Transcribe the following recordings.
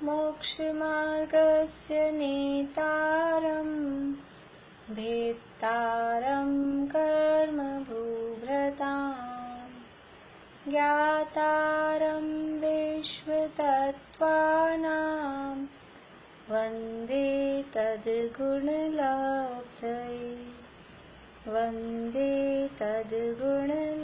मोक्षमार्गस्य नेतारं भेत्तारं कर्मभूभृतां ज्ञातारं विश्वतत्त्वानां वन्दे तद्गुणलब्धये वन्दे तद्गुणलब्धये।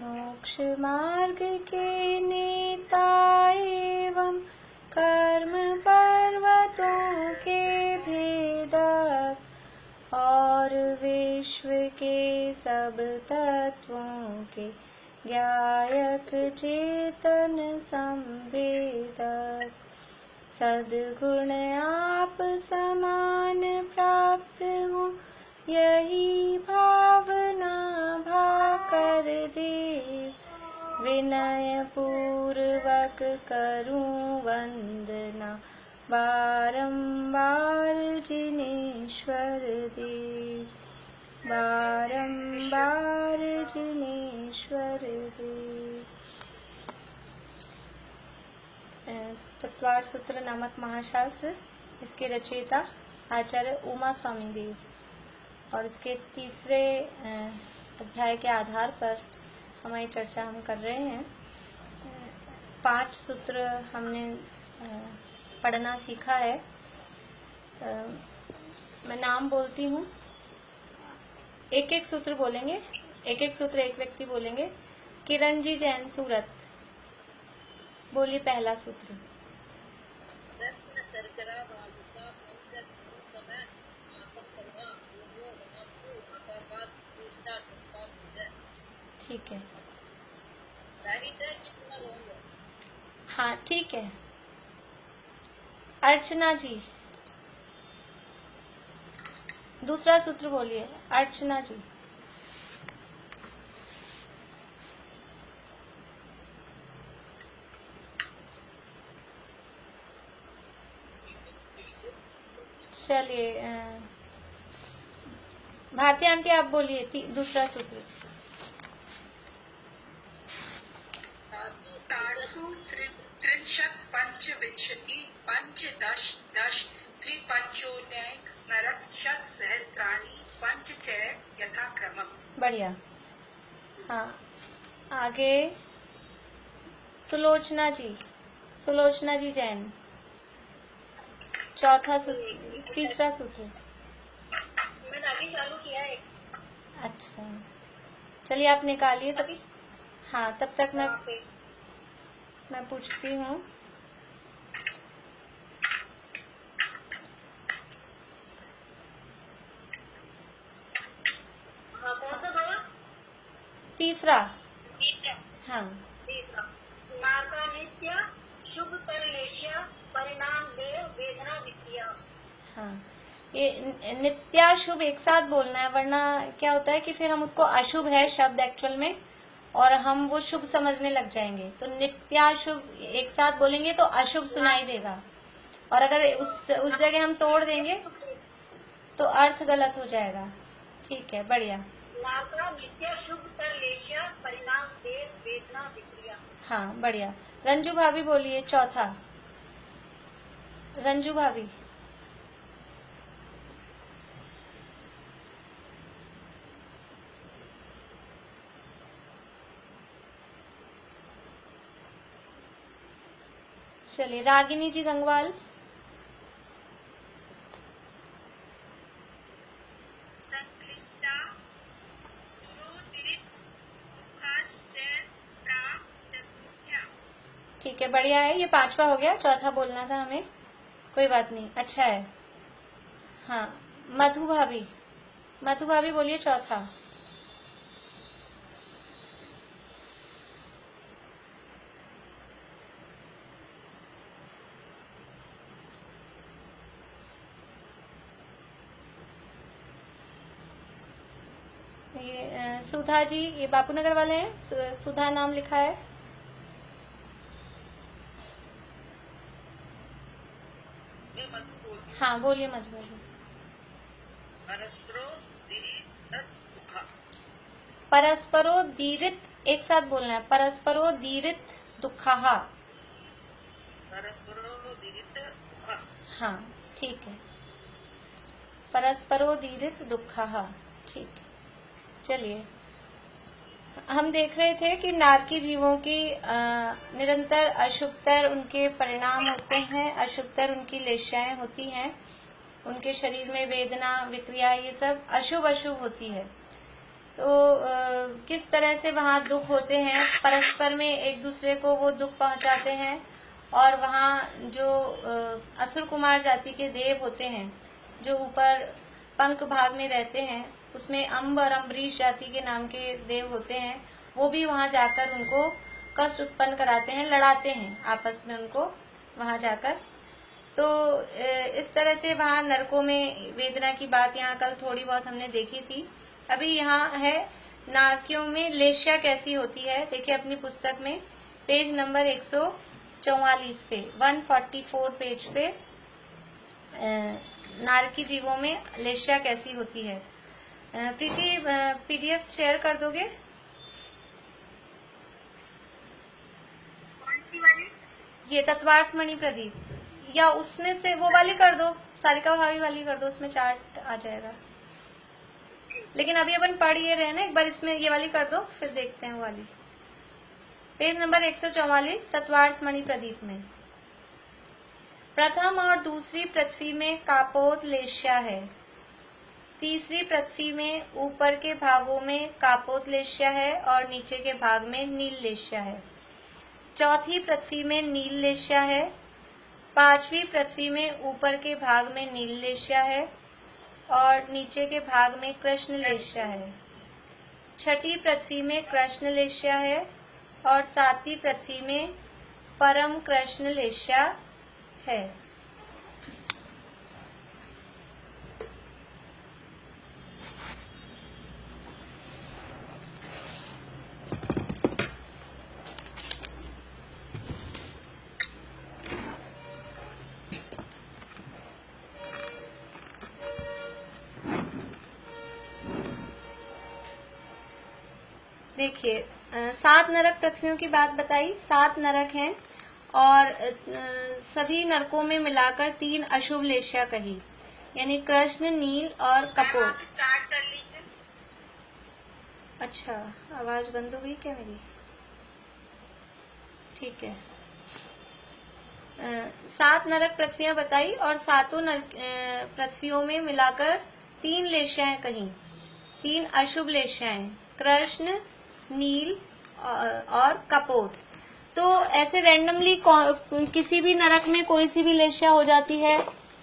मोक्ष मार्ग के नेता एवं कर्म पर्वतों के भेदक और विश्व के सब तत्वों के ज्ञायक चेतन संवेदक सद्गुण आप समान प्राप्त हो यही भावना भाकर दे विनय पूर्वक करूं वंदना बारंबार जिनेश्वर देव बारंबार जिनेश्वर देव। तत्वार सूत्र नामक महाशास्त्र, इसके रचयिता आचार्य उमा स्वामी देव, और इसके तीसरे अध्याय के आधार पर हमारी चर्चा हम कर रहे हैं। 5 सूत्र हमने पढ़ना सीखा है। मैं नाम बोलती हूँ, एक एक सूत्र बोलेंगे, एक एक सूत्र एक व्यक्ति बोलेंगे। किरण जी जैन सूरत, बोलिए पहला सूत्र। ठीक है, हाँ ठीक है। अर्चना जी दूसरा सूत्र बोलिए। अर्चना जी। चलिए भारती आंटी आप बोलिए दूसरा सूत्र। पंचविंशति पंचदश दश त्रिपंचोनैक नरक शत सहस्राणि पंचचय यथाक्रमम्। बढ़िया। हाँ आगे सुलोचना जी जैन, चौथा सूत्र, तीसरा सूत्र। मैंने अभी चालू किया है। अच्छा चलिए आप निकालिए तब। हाँ तब तक मैं पूछती हूँ। हाँ कौन सा था? तीसरा। हाँ तीसरा। नाका नित्य शुभ करलेश्य परिणाम देव वेदना विक्रिया। हाँ ये नित्याशुभ एक साथ बोलना है, वरना क्या होता है कि फिर हम उसको अशुभ है शब्द एक्चुअल में, और हम वो शुभ समझने लग जाएंगे। तो नित्याशुभ एक साथ बोलेंगे तो अशुभ सुनाई देगा, और अगर उस जगह हम तोड़ देंगे तो अर्थ गलत हो जाएगा। ठीक है, बढ़िया। नाका नित्य शुभ करलेश्य परिणाम देव वेदना विक्रिया। हाँ बढ़िया। रंजू भाभी बोलिए चौथा। रंजू भाभी। चलिए रागिनी जी गंगवाल। ठीक है, बढ़िया है। ये 5वां हो गया, चौथा बोलना था हमें, कोई बात नहीं, अच्छा है। हाँ मधु भाभी बोलिए चौथा। ये सुधा जी, ये बापूनगर वाले हैं, सुधा नाम लिखा है। हाँ बोलिए मधु भाभी। परस्परो दीरित एक साथ बोलना है। परस्परो दीरित दुःखः। परस्परोदीरित दुःखः। हाँ ठीक है, परस्परोदीरित दुःखः, ठीक है। चलिए, हम देख रहे थे कि नारकी जीवों की निरंतर अशुभतर उनके परिणाम होते हैं, अशुभतर उनकी लेशाएं होती हैं, उनके शरीर में वेदना, विक्रिया, ये सब अशुभ अशुभ होती है। तो किस तरह से वहाँ दुख होते हैं, परस्पर में एक दूसरे को वो दुख पहुँचाते हैं। और वहाँ जो असुर कुमार जाति के देव होते हैं, जो ऊपर पंख भाग में रहते हैं, उसमें अम्ब और अम्बरीश जाति के नाम के देव होते हैं, वो भी वहाँ जाकर उनको कष्ट उत्पन्न कराते हैं, लड़ाते हैं आपस में उनको वहाँ जाकर। तो इस तरह से वहाँ नरकों में वेदना की बात यहाँ कल थोड़ी बहुत हमने देखी थी। अभी यहाँ है नारकियों में लेश्या कैसी होती है। देखिए अपनी पुस्तक में पेज नंबर 144 पे, 144 पेज पे नारकी जीवों में लेश्या कैसी होती है। प्रीति पीडीएफ शेयर कर दोगे? ये तत्वार्थ मणि प्रदीप, या उसमें से वो वाली कर दो, सारिका भाभी वाली कर दो, उसमें चार्ट आ जाएगा। लेकिन अभी अपन पढ़ ये रहे ना, एक बार इसमें ये वाली कर दो, फिर देखते हैं वो वाली। पेज नंबर 144 तत्वार्थ मणि प्रदीप में। प्रथम और दूसरी पृथ्वी में कापोत लेश्या है। तीसरी पृथ्वी में ऊपर के भागों में कापोत लेश्या है और नीचे के भाग में नील लेश्या है। चौथी पृथ्वी में नील लेश्या है। पांचवी पृथ्वी में ऊपर के भाग में नील लेश्या है और नीचे के भाग में कृष्ण लेश्या है। छठी पृथ्वी में कृष्ण लेश्या है और सातवीं पृथ्वी में परम कृष्ण लेश्या है। देखिए 7 नरक पृथ्वियों की बात बताई। 7 नरक हैं और सभी नरकों में मिलाकर 3 अशुभ लेश्या कही, यानी कृष्ण, नील और कपोत। स्टार्ट कर लीजिए। अच्छा, आवाज बंद हो गई क्या मेरी? ठीक है। 7 नरक पृथ्वियां बताई और सातों पृथ्वियों में मिलाकर 3 लेश्याएं कही, 3 अशुभ लेश्याएं, कृष्ण, नील और कपोत। तो ऐसे रैंडमली किसी भी नरक में कोई सी भी लेश्या हो जाती है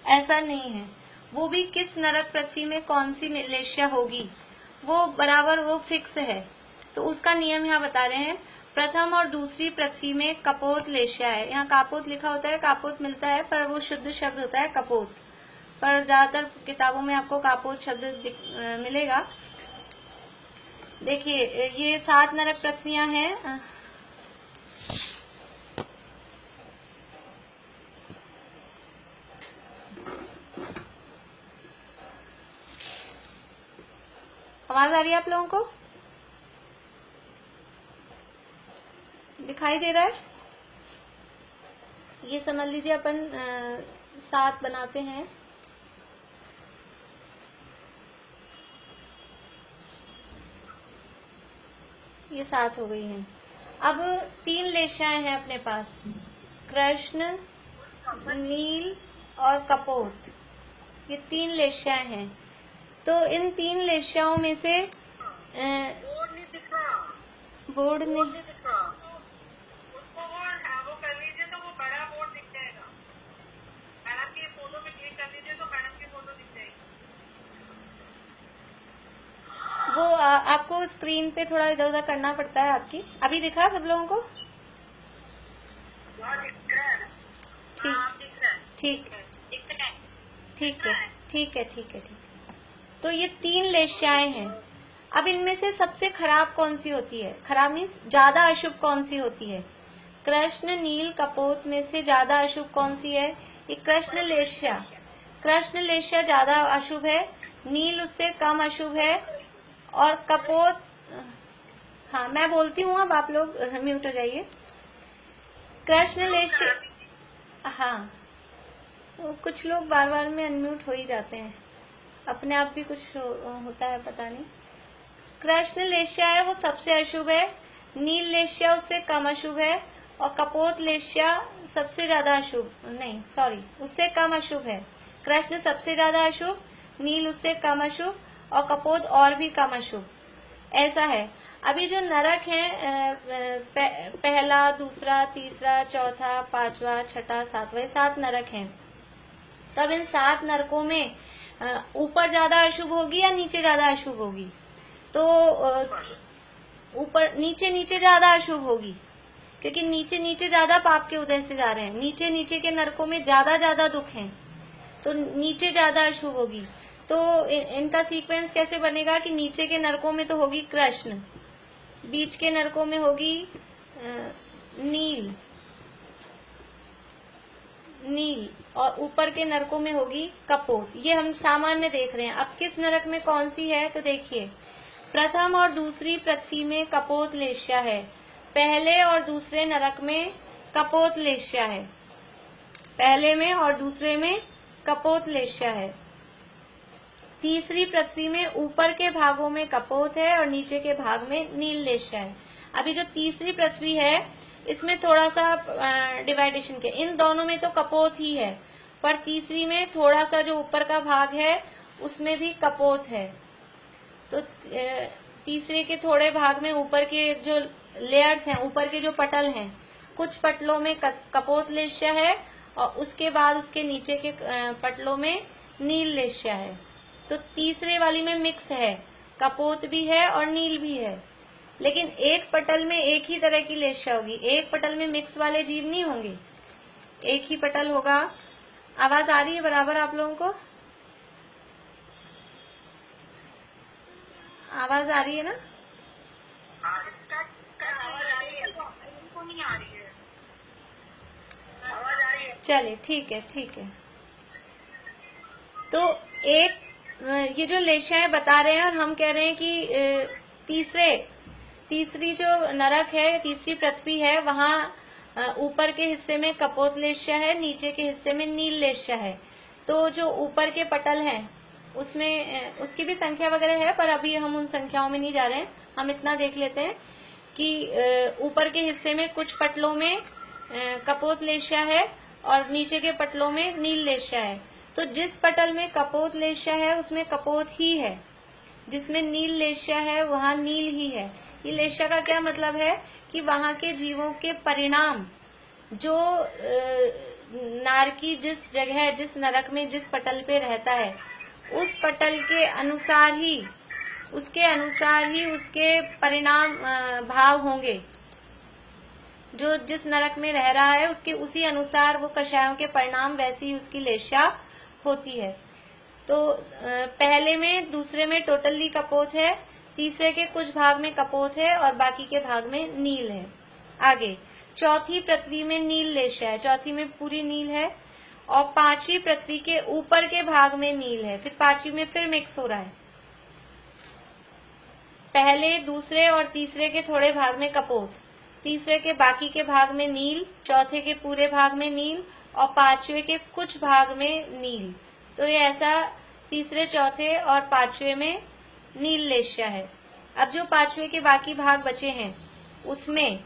ऐसा नहीं है। वो भी किस नरक पृथ्वी में कौन सी लेश्या होगी वो बराबर वो फिक्स है। तो उसका नियम यहाँ बता रहे हैं। प्रथम और दूसरी पृथ्वी में कपोत लेश्या है। यहाँ कापोत लिखा होता है, कापोत मिलता है, पर वो शुद्ध शब्द होता है कपोत, पर ज्यादातर किताबों में आपको कापोत शब्द मिलेगा। देखिए ये 7 नरक पृथ्वियां हैं। आवाज आ रही है आप लोगों को? दिखाई दे रहा है? ये समझ लीजिए अपन 7 बनाते हैं। ये 7 हो गई हैं। अब 3 लेश्याएं हैं अपने पास, कृष्ण, नील और कपोत। ये 3 लेश्याएं हैं। तो इन 3 लेश्याओं में से बोर्ड नहीं दिख रहा, बोर्ड में बोर्ड नहीं दिख रहा। उसको वो कर लीजिए तो वो बड़ा बोर्ड दिख जाएगा। मैडम की फोटो पे क्लिक कर लीजिए तो मैडम की फोटो दिख जाएगी। वो आपको स्क्रीन पे थोड़ा इधर उधर करना पड़ता है आपकी। अभी दिखा सब लोगों को? दिख रहा है। ठीक ठीक ठीक है ठीक है ठीक है ठीक है। तो ये 3 लेश्याएं हैं। अब इनमें से सबसे खराब कौन सी होती है? खराब मीन्स ज्यादा अशुभ कौन सी होती है? कृष्ण, नील, कपोत में से ज्यादा अशुभ कौन सी है? ये कृष्ण लेश्या। कृष्ण लेश्या ज्यादा अशुभ है, नील उससे कम अशुभ है और कपोत, हाँ मैं बोलती हूँ अब आप लोग म्यूट हो जाइए। कृष्ण लेश्य, हाँ वो कुछ लोग बार बार में अनम्यूट हो ही जाते हैं, अपने आप भी कुछ होता है पता नहीं। कृष्ण लेश्या है वो सबसे अशुभ है, नील लेश्या उससे कम अशुभ है, और कपोत लेश्या सबसे ज्यादा अशुभ, नहीं सॉरी उससे कम अशुभ है। कृष्ण सबसे ज्यादा अशुभ, नील उससे कम अशुभ, और कपोत और भी कम अशुभ, ऐसा है। अभी जो नरक है पहला, दूसरा, तीसरा, चौथा, पांचवा, छठा, सातवां, 7 नरक हैं। तब इन 7 नरकों में ऊपर ज्यादा अशुभ होगी या नीचे ज्यादा अशुभ होगी? तो ऊपर, नीचे नीचे ज्यादा अशुभ होगी, क्योंकि नीचे नीचे ज्यादा पाप के उदय से जा रहे हैं। नीचे नीचे के नरकों में ज्यादा दुख हैं, तो नीचे ज्यादा अशुभ होगी। तो इनका सीक्वेंस कैसे बनेगा कि नीचे के नरकों में तो होगी कृष्ण, बीच के नरकों में होगी नील, और ऊपर के नरकों में होगी कपोत। ये हम सामान्य देख रहे हैं। अब किस नरक में कौन सी है तो देखिए, प्रथम और दूसरी पृथ्वी में कपोत लेश्या है, पहले और दूसरे नरक में कपोत लेश्या है, पहले में और दूसरे में कपोत लेश्या है। तीसरी पृथ्वी में ऊपर के भागों में कपोत है और नीचे के भाग में नील लेश्या है। अभी जो तीसरी पृथ्वी है इसमें थोड़ा सा डिवाइडेशन के, इन दोनों में तो कपोत ही है, पर तीसरी में थोड़ा सा जो ऊपर का भाग है उसमें भी कपोत है। तो तीसरे के थोड़े भाग में ऊपर के जो लेयर्स हैं, ऊपर के जो पटल हैं, कुछ पटलों में कपोत लेश्या है और उसके बाद उसके नीचे के पटलों में नील लेश्या है। तो तीसरे वाली में मिक्स है, कपोत भी है और नील भी है, लेकिन एक पटल में एक ही तरह की लेश्या होगी, एक पटल में मिक्स वाले जीव नहीं होंगे, एक ही पटल होगा। आवाज आ रही है बराबर आप लोगों को? आवाज आ रही है ना? चलिए ठीक है ठीक है। तो एक ये जो लेश्याएं बता रहे हैं और हम कह रहे हैं कि तीसरी जो नरक है, तीसरी पृथ्वी है, वहां ऊपर के हिस्से में कपोत लेश्या है, नीचे के हिस्से में नील लेश्या है। तो जो ऊपर के पटल हैं उसमें उसकी भी संख्या वगैरह है, पर अभी हम उन संख्याओं में नहीं जा रहे हैं। हम इतना देख लेते हैं कि ऊपर के हिस्से में कुछ पटलों में कपोत लेश्या है और नीचे के पटलों में नील लेश्या है। तो जिस पटल में कपोत लेश्या है उसमें कपोत ही है, जिसमें नील लेश्या है वहां नील ही है। ये लेश्या का क्या मतलब है कि वहां के जीवों के परिणाम जो नारकी जिस जगह, जिस नरक में जिस पटल पे रहता है, उस पटल के अनुसार ही, उसके परिणाम भाव होंगे। जो जिस नरक में रह रहा है उसके उसी अनुसार वो कषायों के परिणाम, वैसी ही उसकी लेश्या होती है। तो पहले में, दूसरे में टोटली कपोत है, तीसरे के कुछ भाग में कपोत है और बाकी के भाग में नील है। आगे चौथी पृथ्वी में नील लेश्या है, चौथी में पूरी नील है, और पांचवी पृथ्वी के ऊपर के भाग में नील है, फिर पांचवी में फिर मिक्स हो रहा है। पहले, दूसरे और तीसरे के थोड़े भाग में कपोत, तीसरे के बाकी के भाग में नील, चौथे के पूरे भाग में नील और पांचवे के कुछ भाग में नील। तो ये ऐसा तीसरे, चौथे और पांचवे में नील लेश्या है। अब जो पांचवे के बाकी भाग बचे हैं उसमें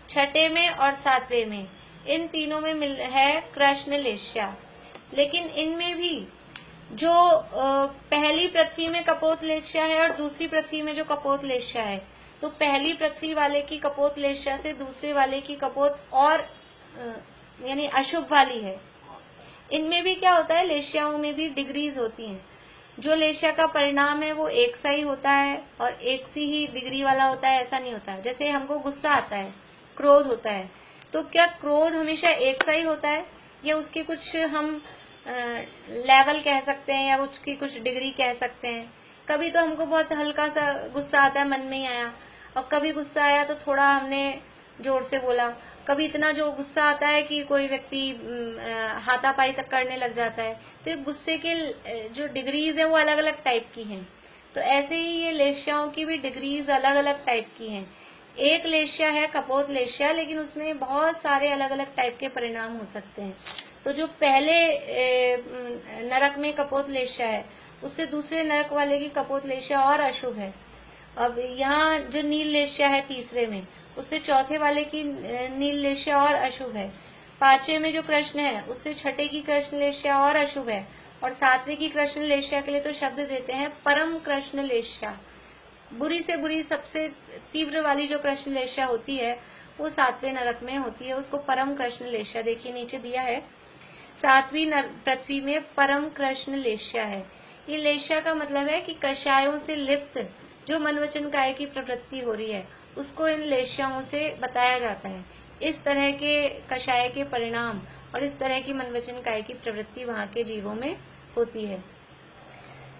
छठे में और सातवें में, इन तीनों में है कृष्ण लेश्या। लेकिन इनमें भी जो पहली पृथ्वी में कपोत लेश्या है और दूसरी पृथ्वी में जो कपोत लेश्या है, तो पहली पृथ्वी वाले की कपोत लेश्या से दूसरे वाले की कपोत और यानी अशुभ वाली है। इनमें भी क्या होता है, लेश्याओं में भी डिग्रीज होती हैं। जो लेश्या का परिणाम है वो एक सा ही होता है और एक सी ही डिग्री वाला होता है, ऐसा नहीं होता है। जैसे हमको गुस्सा आता है, क्रोध होता है, तो क्या क्रोध हमेशा एक सा ही होता है या उसके कुछ हम लेवल कह सकते हैं या उसकी कुछ डिग्री कह सकते हैं? कभी तो हमको बहुत हल्का सा गुस्सा आता है, मन में ही आया, और कभी गुस्सा आया तो थोड़ा हमने जोर से बोला, कभी इतना जोर गुस्सा आता है कि कोई व्यक्ति हाथापाई तक करने लग जाता है। तो गुस्से के जो डिग्रीज है वो अलग अलग टाइप की हैं। तो ऐसे ही ये लेश्याओं की भी डिग्रीज अलग अलग टाइप की हैं। एक लेश्या है कपोत लेश्या, लेकिन उसमें बहुत सारे अलग अलग टाइप के परिणाम हो सकते हैं। तो जो पहले नरक में कपोत लेश्या है, उससे दूसरे नरक वाले की कपोत लेश्या और अशुभ है। अब यहाँ जो नील लेश्या है तीसरे में, उससे चौथे वाले की नील लेश्या और अशुभ है। पांचवे में जो कृष्ण है, उससे छठे की कृष्ण लेश्या और अशुभ है। और सातवें की कृष्ण लेश्या के लिए तो शब्द देते हैं परम कृष्ण लेश्या। बुरी से बुरी सबसे तीव्र वाली जो कृष्ण लेश्या होती है वो सातवें नरक में होती है, उसको परम कृष्ण लेश्या, देखिए नीचे दिया है, सातवीं पृथ्वी में परम कृष्ण लेश्या है। ये लेश्या का मतलब है कि कषायों से लिप्त जो मन वचन काया की प्रवृत्ति हो रही है, उसको इन लेश्याओं से बताया जाता है। इस तरह के कषाय के परिणाम और इस तरह की मन वचन काया की प्रवृत्ति वहां के जीवों में होती है।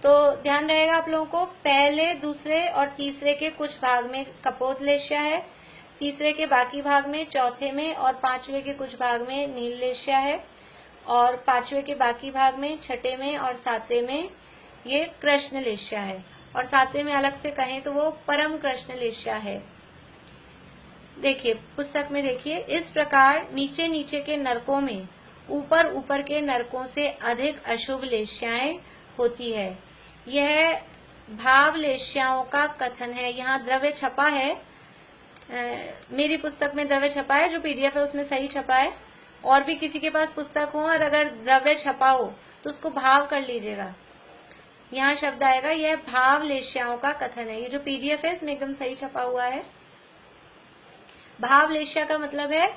तो ध्यान रहेगा आप लोगों को, पहले दूसरे और तीसरे के कुछ भाग में कपोत लेश्या है, तीसरे के बाकी भाग में, चौथे में और पांचवे के कुछ भाग में नील लेश्या है, और पांचवे के बाकी भाग में, छठे में और सातवें में ये कृष्ण लेश्या है, और सातवें में अलग से कहें तो वो परम कृष्ण लेश्या है। देखिए पुस्तक में देखिए, इस प्रकार नीचे नीचे के नरकों में ऊपर ऊपर के नरकों से अधिक अशुभ लेश्याएं होती है। यह भाव लेश्याओं का कथन है। यहाँ द्रव्य छपा है, मेरी पुस्तक में द्रव्य छपा है, जो पीडीएफ है उसमें सही छपा है। और भी किसी के पास पुस्तक हो और अगर द्रव्य छपा हो तो उसको भाव कर लीजिएगा। यहाँ शब्द आएगा, यह भाव लेश्याओं का कथन है। ये जो पीडीएफ है इसमें एकदम सही छपा हुआ है। भाव लेश्या का मतलब है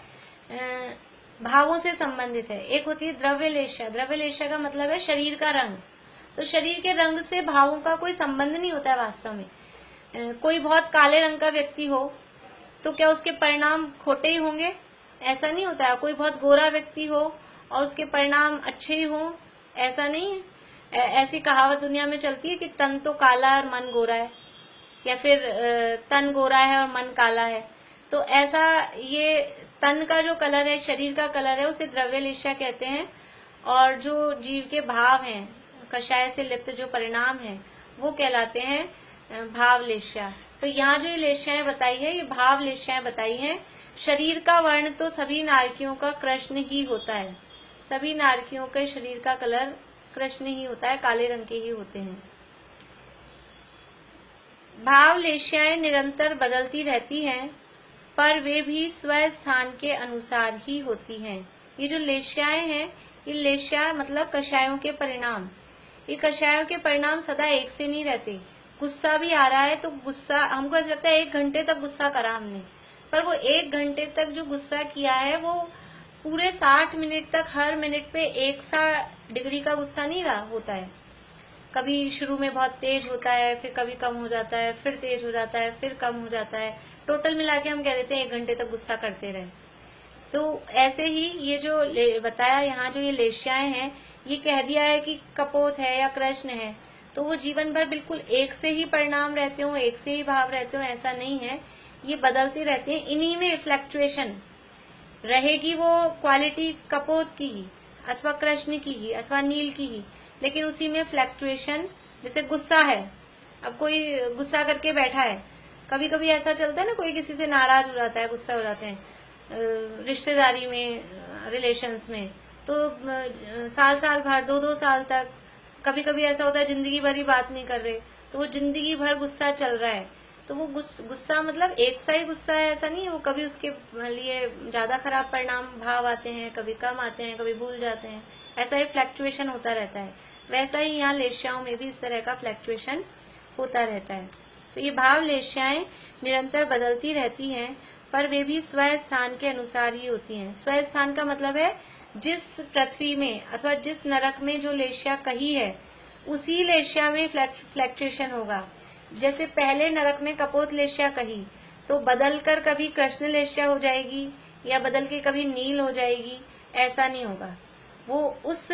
भावों से संबंधित है। एक होती है द्रव्य लेश्या। द्रव्य लेश्या का मतलब है शरीर का रंग। तो शरीर के रंग से भावों का कोई संबंध नहीं होता है वास्तव में। कोई बहुत काले रंग का व्यक्ति हो तो क्या उसके परिणाम खोटे ही होंगे? ऐसा नहीं होता है। कोई बहुत गोरा व्यक्ति हो और उसके परिणाम अच्छे ही हों, ऐसा नहीं है। ऐसी कहावत दुनिया में चलती है कि तन तो काला और मन गोरा है, या फिर तन गोरा है और मन काला है। तो ऐसा ये तन का जो कलर है, शरीर का कलर है, उसे द्रव्य लेश्या कहते हैं। और जो जीव के भाव हैं, कषाय से लिप्त जो परिणाम है, वो कहलाते हैं भाव लेश्या। तो यहाँ जो ये लेश्याएं बताई है, ये भाव लेश्याएं बताई हैं। शरीर का वर्ण तो सभी नारकियों का कृष्ण ही होता है। सभी नारकियों के शरीर का कलर कृष्ण ही होता है, काले रंग के ही होते हैं। भाव लेश्याएं निरंतर बदलती रहती हैं, पर वे भी स्वस्थान के अनुसार ही होती हैं। ये जो लेश्याएं हैं, ये लेश्या मतलब कषायों के परिणाम। ये कषायों के परिणाम सदा एक से नहीं रहते। गुस्सा भी आ रहा है तो गुस्सा, हमको ऐसा लगता है 1 घंटे तक गुस्सा करा हमने, पर वो 1 घंटे तक जो गुस्सा किया है वो पूरे 60 मिनट तक हर मिनट पे 100 डिग्री का गुस्सा नहीं रहा होता है। कभी शुरू में बहुत तेज होता है, फिर कभी कम हो जाता है, फिर तेज हो जाता है, फिर कम हो जाता है। टोटल मिला के हम कह देते हैं 1 घंटे तक गुस्सा करते रहे। तो ऐसे ही ये जो बताया यहाँ, जो ये लेश्याएं हैं, ये कह दिया है कि कपोत है या कृष्ण है, तो वो जीवन भर बिल्कुल एक से ही परिणाम रहते हो, एक से ही भाव रहते हो, ऐसा नहीं है। ये बदलते रहते हैं। इन्हीं में फ्लक्चुएशन रहेगी, वो क्वालिटी कपोत की ही अथवा कृष्ण की ही अथवा नील की ही, लेकिन उसी में फ्लक्चुएशन। जैसे गुस्सा है, अब कोई गुस्सा करके बैठा है, कभी कभी ऐसा चलता है ना, कोई किसी से नाराज हो जाता है, गुस्सा हो जाते हैं रिश्तेदारी में, रिलेशंस में, तो साल साल भर, 2-2 साल तक, कभी कभी ऐसा होता है जिंदगी भर ही बात नहीं कर रहे, तो वो जिंदगी भर गुस्सा चल रहा है। तो वो गुस्सा मतलब एक सा ही गुस्सा है ऐसा नहीं है, वो कभी उसके लिए ज्यादा खराब परिणाम भाव आते हैं, कभी कम आते हैं, कभी भूल जाते हैं। ऐसा ही फ्लक्चुएशन होता रहता है। वैसा ही यहाँ लेश्याओं में भी इस तरह का फ्लक्चुएशन होता रहता है। तो ये भाव लेश्याएं निरंतर बदलती रहती हैं, पर वे भी स्वस्थान के अनुसार ही होती हैं। स्वस्थान का मतलब है जिस पृथ्वी में अथवा जिस नरक में जो लेश्या कही है, उसी लेश्या में फ्लक्चुएशन होगा। जैसे पहले नरक में कपोत लेश्या कही, तो बदल कर कभी कृष्ण लेश्या हो जाएगी या बदल के कभी नील हो जाएगी, ऐसा नहीं होगा। वो उस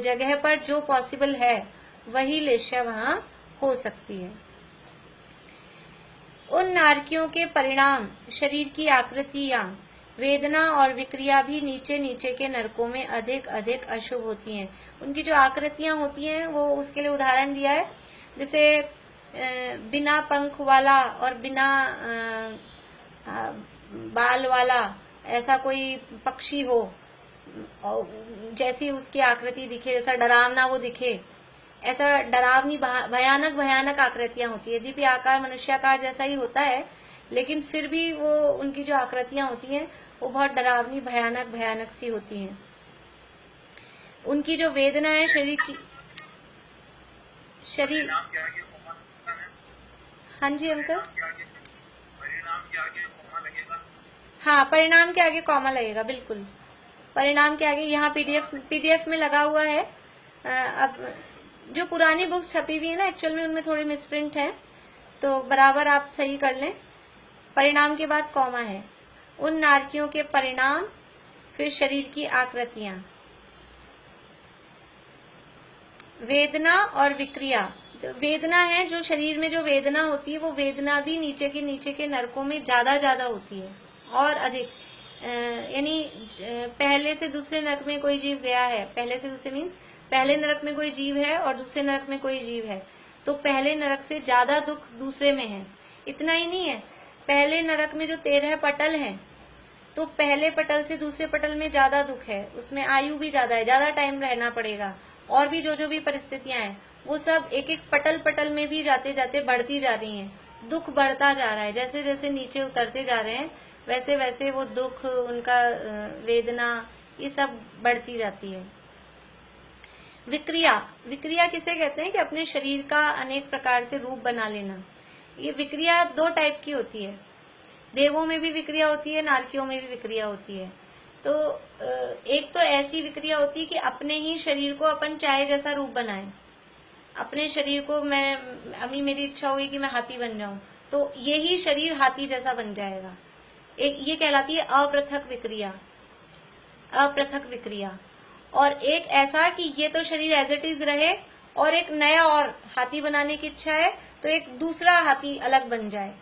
जगह पर जो पॉसिबल है वही लेश्या वहां हो सकती है। उन नारकियों के परिणाम, शरीर की आकृतियां, वेदना और विक्रिया भी नीचे नीचे के नरकों में अधिक अधिक अशुभ होती हैं। उनकी जो आकृतियां होती हैं, वो उसके लिए उदाहरण दिया है, जैसे बिना पंख वाला और बिना बाल वाला ऐसा कोई पक्षी हो, और जैसी उसकी आकृति दिखे, जैसा डरावना वो दिखे, ऐसा डरावनी भयानक भयानक आकृतियां होती है। यद्यपि आकार मनुष्याकार जैसा ही होता है, लेकिन फिर भी वो उनकी जो आकृतियां होती हैं वो बहुत डरावनी भयानक भयानक सी होती हैं। उनकी जो वेदना है शरीर की, शरीर, परिणाम के आगे कोमा लगता है। हाँ जी अंकल, परिणाम के आगे कोमा लगेगा। हाँ परिणाम के आगे कॉमा लगेगा, बिल्कुल परिणाम के आगे। यहाँ पीडीएफ में लगा हुआ है। अब जो पुरानी बुक्स छपी हुई है ना, एक्चुअल में उनमें थोड़ी मिसप्रिंट है, तो बराबर आप सही कर लें। परिणाम के बाद कॉमा है। उन नारकियों के परिणाम, फिर शरीर की आकृतियां, वेदना और विक्रिया। वेदना है, जो शरीर में जो वेदना होती है, वो वेदना भी नीचे के नरकों में ज्यादा होती है और अधिक। यानी पहले से दूसरे नरक में कोई जीव गया है, पहले से दूसरे मीन्स पहले नरक में कोई जीव है और दूसरे नरक में कोई जीव है, तो पहले नरक से ज्यादा दुख दूसरे में है। इतना ही नहीं है, पहले नरक में जो 13 पटल हैं, तो पहले पटल से दूसरे पटल में ज्यादा दुख है, उसमें आयु भी ज्यादा है, ज्यादा टाइम रहना पड़ेगा, और भी जो भी परिस्थितियां हैं वो सब एक एक पटल में भी जाते जाते बढ़ती जा रही हैं। दुख बढ़ता जा रहा है, जैसे जैसे नीचे उतरते जा रहे हैं वैसे वैसे वो दुख, उनका वेदना, ये सब बढ़ती जाती है। विक्रिया, विक्रिया किसे कहते हैं कि अपने शरीर का अनेक प्रकार से रूप बना लेना। ये विक्रिया 2 टाइप की होती है। देवों में भी विक्रिया होती है, नारकियों में भी विक्रिया होती है। तो एक तो ऐसी विक्रिया होती है कि अपने ही शरीर को अपन चाहे जैसा रूप बनाए। अपने शरीर को, मैं अभी मेरी इच्छा हुई कि मैं हाथी बन जाऊं, तो यही शरीर हाथी जैसा बन जाएगा। एक ये कहलाती है अपृथक विक्रिया, अपृथक विक्रिया। और एक ऐसा कि ये तो शरीर एज इट इज रहे, और एक नया और हाथी बनाने की इच्छा है तो एक दूसरा हाथी अलग बन जाए,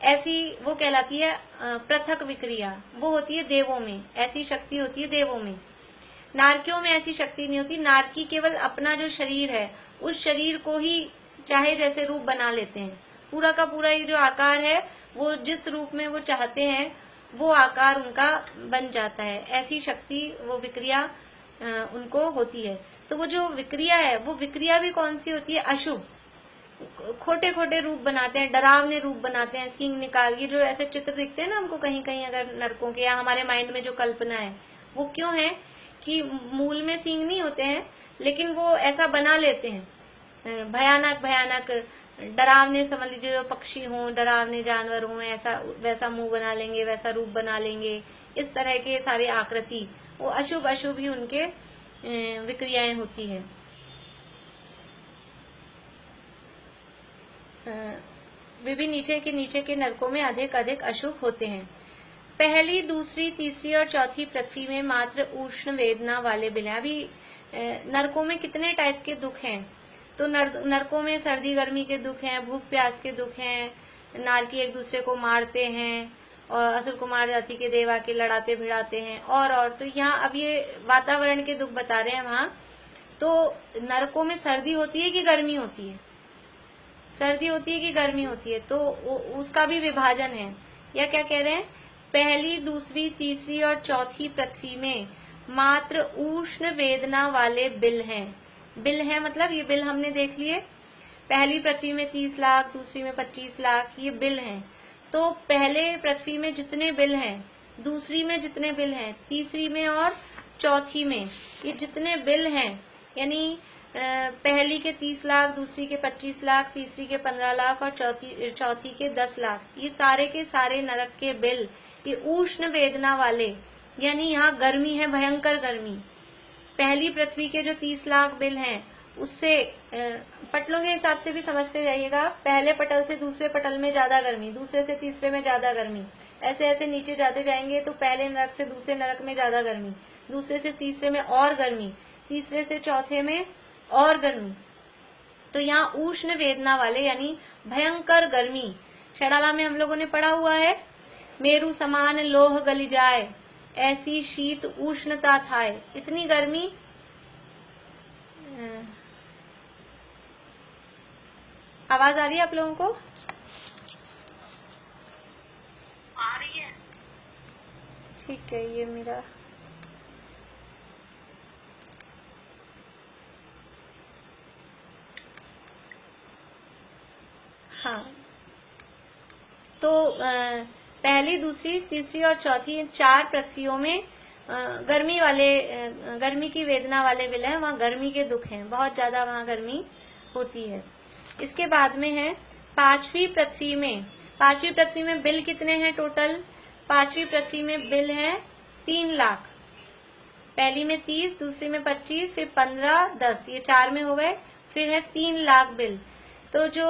ऐसी वो कहलाती है पृथक विक्रिया। वो होती है देवों में, ऐसी शक्ति होती है देवों में। नारकियों में ऐसी शक्ति नहीं होती। नारकी केवल अपना जो शरीर है उस शरीर को ही चाहे जैसे रूप बना लेते हैं। पूरा का पूरा ये जो आकार है वो जिस रूप में वो चाहते हैं वो आकार उनका बन जाता है। ऐसी शक्ति, वो विक्रिया उनको होती है। तो वो जो विक्रिया है, वो विक्रिया भी कौन सी होती है? अशुभ। खोटे खोटे रूप बनाते हैं, डरावने रूप बनाते हैं, सींग निकाल, ये जो ऐसे चित्र दिखते हैं ना हमको कहीं कहीं अगर नरकों के, या हमारे माइंड में जो कल्पना है, वो क्यों है कि मूल में सींग नहीं होते हैं, लेकिन वो ऐसा बना लेते हैं भयानक भयानक डरावने, समझ लीजिए जो पक्षी हों, डरावने जानवर हों, ऐसा वैसा मुंह बना लेंगे, वैसा रूप बना लेंगे। इस तरह के सारे आकृति, वो अशुभ अशुभ ही उनके विक्रियाएं होती है। वे भी नीचे के नरकों में अधिक अधिक अशुभ होते हैं। पहली, दूसरी, तीसरी और चौथी पृथ्वी में मात्र उष्ण वेदना वाले बिल हैं। अभी नरकों में कितने टाइप के दुख हैं? तो नरकों में सर्दी गर्मी के दुख हैं, भूख प्यास के दुख हैं, नारकी एक दूसरे को मारते हैं, और असुर कुमार जाति के देवा के लड़ाते भिड़ाते हैं, और तो यहाँ अब ये वातावरण के दुख बता रहे हैं। वहां तो नरकों में सर्दी होती है कि गर्मी होती है? सर्दी होती है कि गर्मी होती है? तो उसका भी विभाजन है। या क्या कह रहे हैं? पहली, दूसरी, तीसरी और चौथी पृथ्वी में मात्र उष्ण वेदना वाले बिल हैं। बिल है मतलब ये बिल हमने देख लिए, पहली पृथ्वी में 30 लाख, दूसरी में 25 लाख, ये बिल हैं। तो पहले पृथ्वी में जितने बिल हैं, दूसरी में जितने बिल हैं, तीसरी में और चौथी में, ये जितने बिल हैं, यानी पहली के 30 लाख, दूसरी के 25 लाख, तीसरी के 15 लाख और चौथी के 10 लाख, ये सारे के सारे नरक के बिल ये उष्ण वेदना वाले, यानी यहाँ गर्मी है, भयंकर गर्मी। पहली पृथ्वी के जो 30 लाख बिल हैं उससे पटलों के हिसाब से भी समझते जाइएगा। पहले पटल से दूसरे पटल में ज्यादा गर्मी, दूसरे से तीसरे में ज्यादा गर्मी, ऐसे ऐसे नीचे जाते जाएंगे तो पहले नरक से दूसरे नरक में ज्यादा गर्मी, दूसरे से तीसरे में और गर्मी, तीसरे से चौथे में और गर्मी। तो यहाँ उष्ण वेदना वाले यानी भयंकर गर्मी। षडाला में हम लोगों ने पढ़ा हुआ है, मेरु समान लोह गली जाए, ऐसी शीत उष्णता थाए। इतनी गर्मी, आवाज आ रही है आप लोगों को? आ रही है। ठीक है, ये मेरा हाँ, तो पहली, दूसरी, तीसरी और चौथी 4 पृथ्वियों में गर्मी की वेदना वाले बिल हैं, वहाँ गर्मी के दुख हैं, बहुत ज्यादा वहाँ गर्मी होती है। इसके बाद में है पांचवी पृथ्वी में बिल कितने हैं टोटल? पांचवी पृथ्वी में बिल है 3 लाख। पहली में 30, दूसरी में 25, फिर 15, 10, ये 4 में हो गए, फिर है 3 लाख बिल। तो जो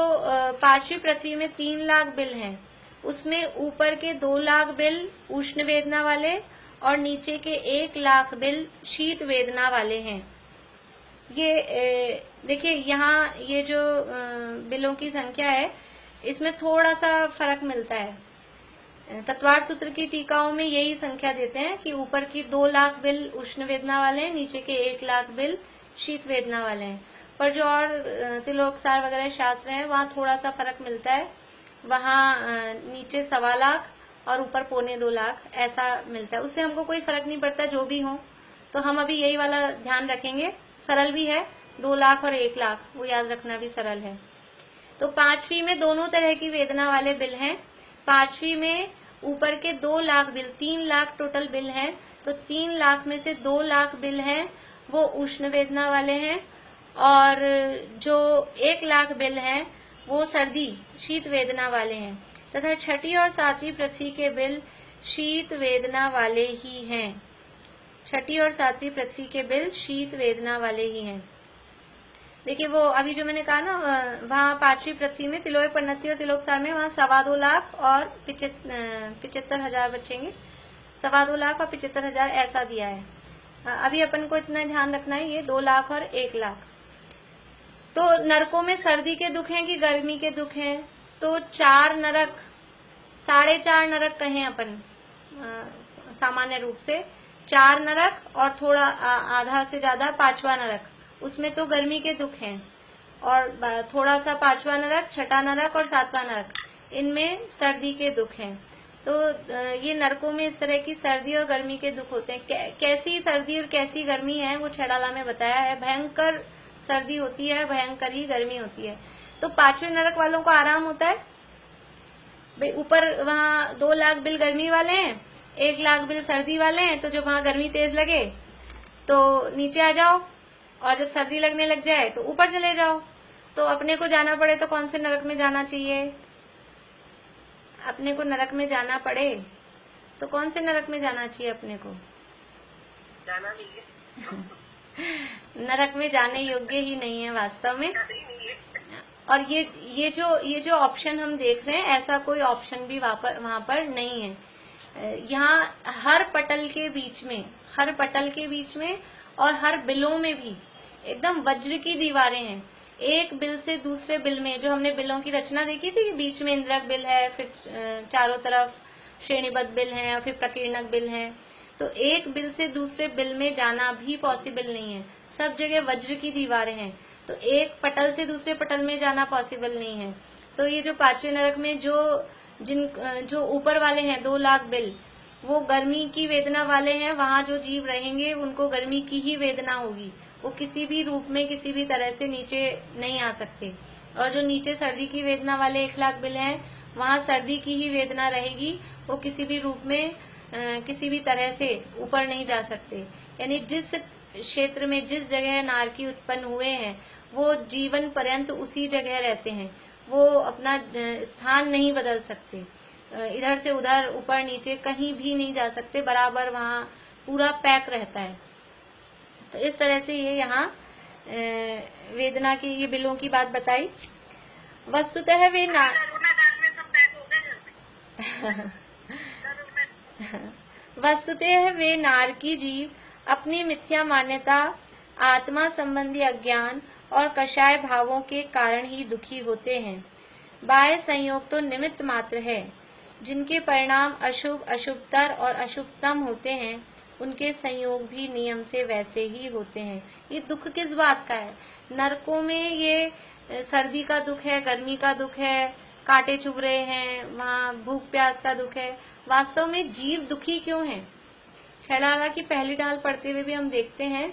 पांचवी पृथ्वी में 3 लाख बिल हैं, उसमें ऊपर के 2 लाख बिल उष्ण वेदना वाले और नीचे के 1 लाख बिल शीत वेदना वाले हैं। ये देखिए, यहाँ ये जो बिलों की संख्या है, इसमें थोड़ा सा फर्क मिलता है। तत्वार सूत्र की टीकाओं में यही संख्या देते हैं कि ऊपर की 2 लाख बिल उष्ण वेदना वाले हैं, नीचे के 1 लाख बिल शीत वेदना वाले हैं। पर जो और तिलोकसार वगैरह शास्त्र हैं, वहाँ थोड़ा सा फर्क मिलता है। वहाँ नीचे 1.25 लाख और ऊपर 2.25 लाख ऐसा मिलता है। उससे हमको कोई फर्क नहीं पड़ता, जो भी हो। तो हम अभी यही वाला ध्यान रखेंगे, सरल भी है, 2 लाख और 1 लाख, वो याद रखना भी सरल है। तो पांचवी में दोनों तरह की वेदना वाले बिल हैं। पांचवी में ऊपर के 2 lakh bill, 3 lakh total bill हैं, तो 3 लाख में से 2 लाख बिल हैं वो उष्ण वेदना वाले हैं, और जो 1 लाख बिल हैं वो सर्दी शीत वेदना वाले हैं, तथा छठी और सातवीं पृथ्वी के बिल शीत वेदना वाले ही हैं। छठी और सातवीं पृथ्वी के बिल शीत वेदना वाले ही हैं। देखिए, वो अभी जो मैंने कहा ना, वहाँ पांचवी पृथ्वी में तिलोय परिणति और तिलोकसार में वहाँ 2.25 लाख और 75,000 बचेंगे। 2.25 लाख और 75,000 ऐसा दिया है। अभी अपन को इतना ध्यान रखना है, ये 2 लाख और 1 लाख। तो नरकों में सर्दी के दुख हैं कि गर्मी के दुख हैं? तो 4 नरक, 4.5 नरक कहें अपन सामान्य रूप से, 4 नरक और थोड़ा आधा से ज्यादा 5वां नरक, उसमें तो गर्मी के दुख हैं, और थोड़ा सा 5वां नरक, 6ठा नरक और 7वां नरक, इनमें सर्दी के दुख हैं। तो ये नरकों में इस तरह की सर्दी और गर्मी के दुख होते हैं। कैसी सर्दी और कैसी गर्मी है वो छेड़ाला में बताया है। भयंकर सर्दी होती है, भयंकर ही गर्मी होती है। तो 5वें नरक वालों को आराम होता है भाई, ऊपर वहाँ 2 लाख बिल गर्मी वाले हैं, 1 लाख बिल सर्दी वाले हैं, तो जब वहाँ गर्मी तेज लगे तो नीचे आ जाओ, और जब सर्दी लगने लग जाए तो ऊपर चले जाओ। तो अपने को जाना पड़े तो कौन से नरक में जाना चाहिए? अपने को नरक में जाना पड़े तो कौन से नरक में जाना चाहिए अपने को? जाना नहीं है। नरक में जाने योग्य ही नहीं है वास्तव में। और ये जो ऑप्शन हम देख रहे हैं, ऐसा कोई ऑप्शन भी वहां पर नहीं है। यहाँ हर पटल के बीच में और हर बिलों में भी एकदम वज्र की दीवारें हैं। एक बिल से दूसरे बिल में, जो हमने बिलों की रचना देखी थी, बीच में इंद्रक बिल है, फिर चारों तरफ श्रेणीबद्ध बिल हैं, और फिर प्रकीर्णक बिल हैं। तो एक बिल से दूसरे बिल में जाना भी पॉसिबल नहीं है, सब जगह वज्र की दीवारें हैं। तो एक पटल से दूसरे पटल में जाना पॉसिबल नहीं है। तो ये जो 5वें नरक में जो ऊपर वाले हैं 2 लाख बिल, वो गर्मी की वेदना वाले हैं। वहां जो जीव रहेंगे उनको गर्मी की ही वेदना होगी, वो किसी भी रूप में किसी भी तरह से नीचे नहीं आ सकते। और जो नीचे सर्दी की वेदना वाले 1 लाख बिल हैं, वहां सर्दी की ही वेदना रहेगी, वो किसी भी रूप में किसी भी तरह से ऊपर नहीं जा सकते। यानी जिस क्षेत्र में जिस जगह नारकी उत्पन्न हुए हैं, वो जीवन पर्यंत उसी जगह रहते हैं, वो अपना स्थान नहीं बदल सकते, इधर से उधर ऊपर नीचे कहीं भी नहीं जा सकते, बराबर वहाँ पूरा पैक रहता है। तो इस तरह से ये यहाँ वेदना की, ये बिलों की बात बताई। वस्तुतः वे वस्तुतः वे नारकी जीव अपनी मिथ्या मान्यता, आत्मा संबंधी अज्ञान और कषाय भावों के कारण ही दुखी होते हैं। बाह्य संयोग तो निमित्त मात्र है, जिनके परिणाम अशुभ, अशुभतर और अशुभतम होते हैं, उनके संयोग भी नियम से वैसे ही होते हैं। ये दुख किस बात का है? नरकों में ये सर्दी का दुख है, गर्मी का दुख है, कांटे चुभ रहे हैं, वहाँ भूख प्यास का दुख है। वास्तव में जीव दुखी क्यों है? छलाला की पहली डाल पढ़ते हुए भी हम देखते हैं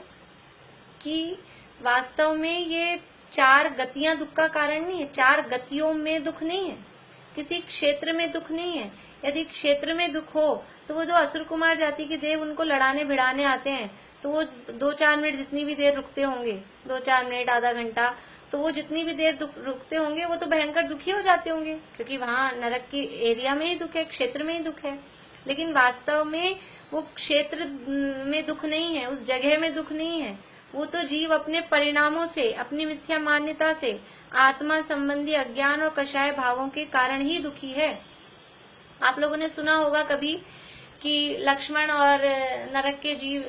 कि वास्तव में ये 4 गतियां दुख का कारण नहीं है, 4 गतियों में दुख नहीं है, किसी क्षेत्र में दुख नहीं है। यदि क्षेत्र में दुख हो तो वो जो असुर कुमार जाति के देव उनको लड़ाने भिड़ाने आते हैं, तो वो 2-4 मिनट जितनी भी देर रुकते होंगे, 2-4 मिनट आधा घंटा, तो वो जितनी भी देर रुकते होंगे वो तो भयंकर दुखी हो जाते होंगे, क्योंकि वहां नरक के एरिया में ही दुख है, क्षेत्र में ही दुख है। लेकिन वास्तव में वो क्षेत्र में दुख नहीं है, उस जगह में दुख नहीं है। वो तो जीव अपने परिणामों से, अपनी मिथ्या मान्यता से, आत्मा संबंधी अज्ञान और कषाय भावों के कारण ही दुखी है। आप लोगों ने सुना होगा कभी कि लक्ष्मण और नरक के जीव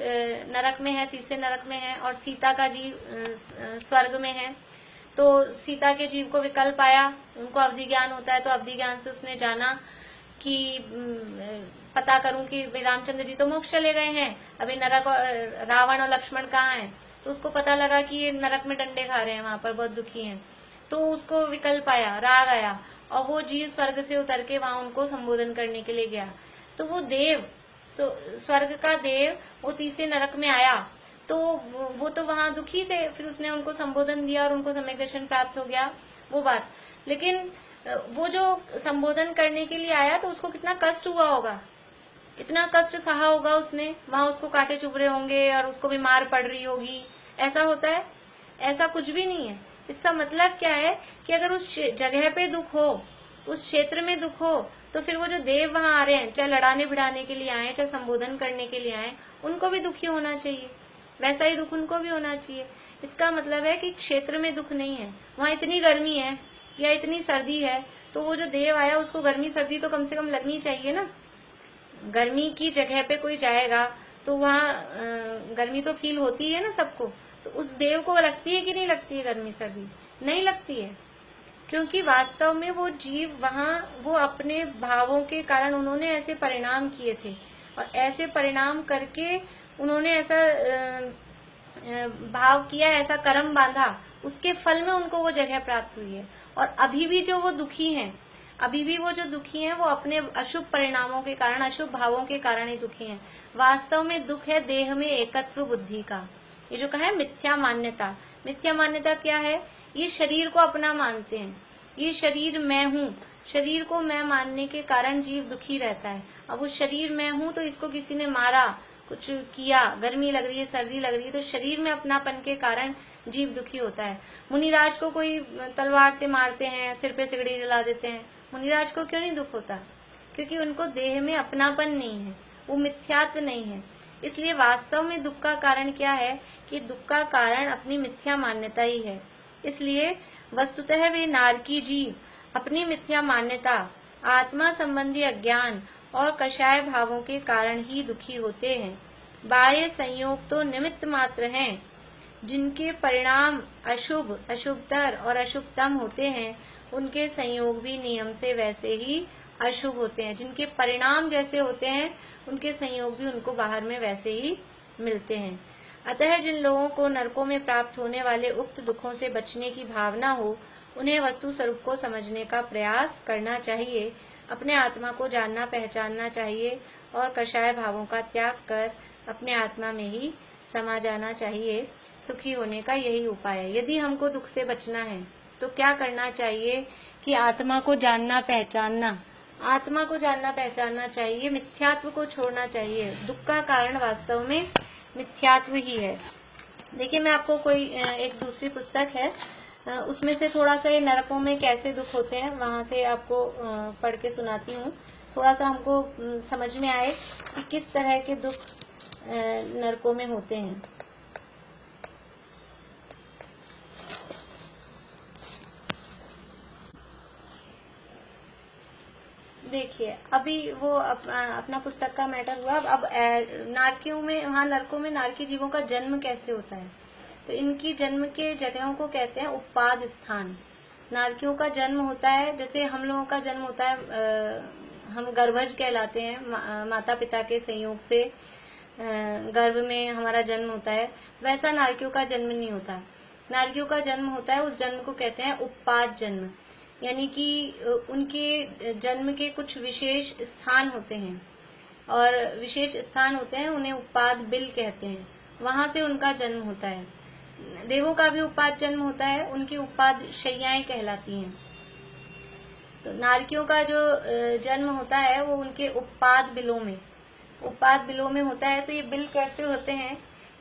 नरक में है, तीसरे नरक में है, और सीता का जीव स्वर्ग में है। तो सीता के जीव को विकल्प आया, उनको अवधि ज्ञान होता है, तो अवधि ज्ञान से उसने जाना कि पता करूं कि रामचंद्र जी तो मोक्ष चले गए हैं, अभी नरक और रावण और लक्ष्मण कहाँ हैं। तो उसको पता लगा कि ये नरक में डंडे खा रहे हैं, वहां पर बहुत दुखी हैं। तो उसको विकल्प आया, राग आया, और वो जीव स्वर्ग से उतर के वहां उनको संबोधन करने के लिए गया। तो वो देव, स्वर्ग का देव, वो तीसरे नरक में आया, तो वो तो वहां दुखी थे, फिर उसने उनको संबोधन दिया और उनको सम्यक दर्शन प्राप्त हो गया, वो बात। लेकिन वो जो संबोधन करने के लिए आया तो उसको कितना कष्ट हुआ होगा, इतना कष्ट सहा होगा उसने, वहां उसको कांटे चुभ रहे होंगे और उसको बीमार पड़ रही होगी। ऐसा होता है? ऐसा कुछ भी नहीं है। इसका मतलब क्या है कि अगर उस जगह पे दुख हो, उस क्षेत्र में दुख हो, तो फिर वो जो देव वहां आ रहे हैं, चाहे लड़ाने भिड़ाने के लिए आए, चाहे संबोधन करने के लिए आए, उनको भी दुखी होना चाहिए, वैसा ही दुख उनको भी होना चाहिए। इसका मतलब है कि क्षेत्र में दुख नहीं है, वहां इतनी गर्मी है या इतनी सर्दी है, तो वो जो देव आया उसको गर्मी सर्दी तो कम से कम लगनी चाहिए ना। गर्मी की जगह पे कोई जाएगा तो वहाँ गर्मी तो फील होती है ना सबको, तो उस देव को लगती है कि नहीं लगती है गर्मी सर्दी? नहीं लगती है, क्योंकि वास्तव में वो जीव वहाँ, वो अपने भावों के कारण उन्होंने ऐसे परिणाम किए थे, और ऐसे परिणाम करके उन्होंने ऐसा भाव किया, ऐसा कर्म बांधा, उसके फल में उनको वो जगह प्राप्त हुई है। और अभी भी जो वो दुखी हैं, अभी भी वो जो दुखी हैं, वो अपने अशुभ परिणामों के कारण, अशुभ भावों के कारण ही दुखी हैं। वास्तव में दुख है देह में एकत्व बुद्धि का। ये जो कहा है मिथ्या मान्यता, मिथ्या मान्यता क्या है? ये शरीर को अपना मानते हैं, ये शरीर मैं हूँ, शरीर को मैं मानने के कारण जीव दुखी रहता है। अब वो शरीर मैं हूँ तो इसको किसी ने मारा, कुछ किया, गर्मी लग रही है, सर्दी लग रही है, तो शरीर में अपनापन के कारण जीव दुखी होता है। मुनिराज को कोई तलवार से मारते हैं, सिर पे सिगड़ी जला देते हैं, मुनिराज को क्यों नहीं दुख होता? क्योंकि उनको देह में अपनापन नहीं है, वो मिथ्यात्व नहीं है। इसलिए वास्तव में दुख का कारण क्या है कि दुख का कारण अपनी मिथ्या मान्यता ही है। इसलिए वस्तुतः वे नारकी जीव अपनी मिथ्या मान्यता, आत्मा संबंधी अज्ञान और कषाय भावों के कारण ही दुखी होते हैं। बाह्य संयोग तो निमित्त मात्र हैं, जिनके परिणाम अशुभ, अशुभतर और अशुभतम होते हैं, उनके संयोग भी नियम से वैसे ही अशुभ होते हैं। जिनके परिणाम जैसे होते हैं, उनके संयोग भी उनको बाहर में वैसे ही मिलते हैं। अतः जिन लोगों को नरकों में प्राप्त होने वाले उक्त दुखों से बचने की भावना हो, उन्हें वस्तु स्वरूप को समझने का प्रयास करना चाहिए, अपने आत्मा को जानना पहचानना चाहिए और कषाय भावों का त्याग कर अपने आत्मा में ही समा जाना चाहिए। सुखी होने का यही उपाय है। यदि हमको दुख से बचना है तो क्या करना चाहिए कि आत्मा को जानना पहचानना, आत्मा को जानना पहचानना चाहिए, मिथ्यात्व को छोड़ना चाहिए। दुख का कारण वास्तव में मिथ्यात्व ही है। देखिए, मैं आपको कोई एक दूसरी पुस्तक है, उसमें से थोड़ा सा ये नरकों में कैसे दुख होते हैं वहां से आपको पढ़ के सुनाती हूँ, थोड़ा सा हमको समझ में आए कि किस तरह के दुख नरकों में होते हैं। देखिए, अभी वो अपना पुस्तक का मैटर हुआ। अब नारकियों में, वहाँ नरकों में नारकी जीवों का जन्म कैसे होता है, तो इनकी जन्म के जगहों को कहते हैं उपाद स्थान। नारकियों का जन्म होता है जैसे हम लोगों का जन्म होता है, हम गर्भज कहलाते हैं, माता पिता के संयोग से गर्भ में हमारा जन्म होता है, वैसा नारकियों का जन्म नहीं होता। नारकियों का जन्म होता है, उस जन्म को कहते हैं उपाद जन्म। यानी कि उनके जन्म के कुछ विशेष स्थान होते हैं, और विशेष स्थान होते हैं उन्हें उपाद बिल कहते हैं, वहां से उनका जन्म होता है। देवों का भी उपाद जन्म होता है, उनकी उपाद शैयाएं कहलाती हैं। तो नारकियों का जो जन्म होता है वो उनके उपाद बिलों में होता है। तो ये बिल कैसे होते हैं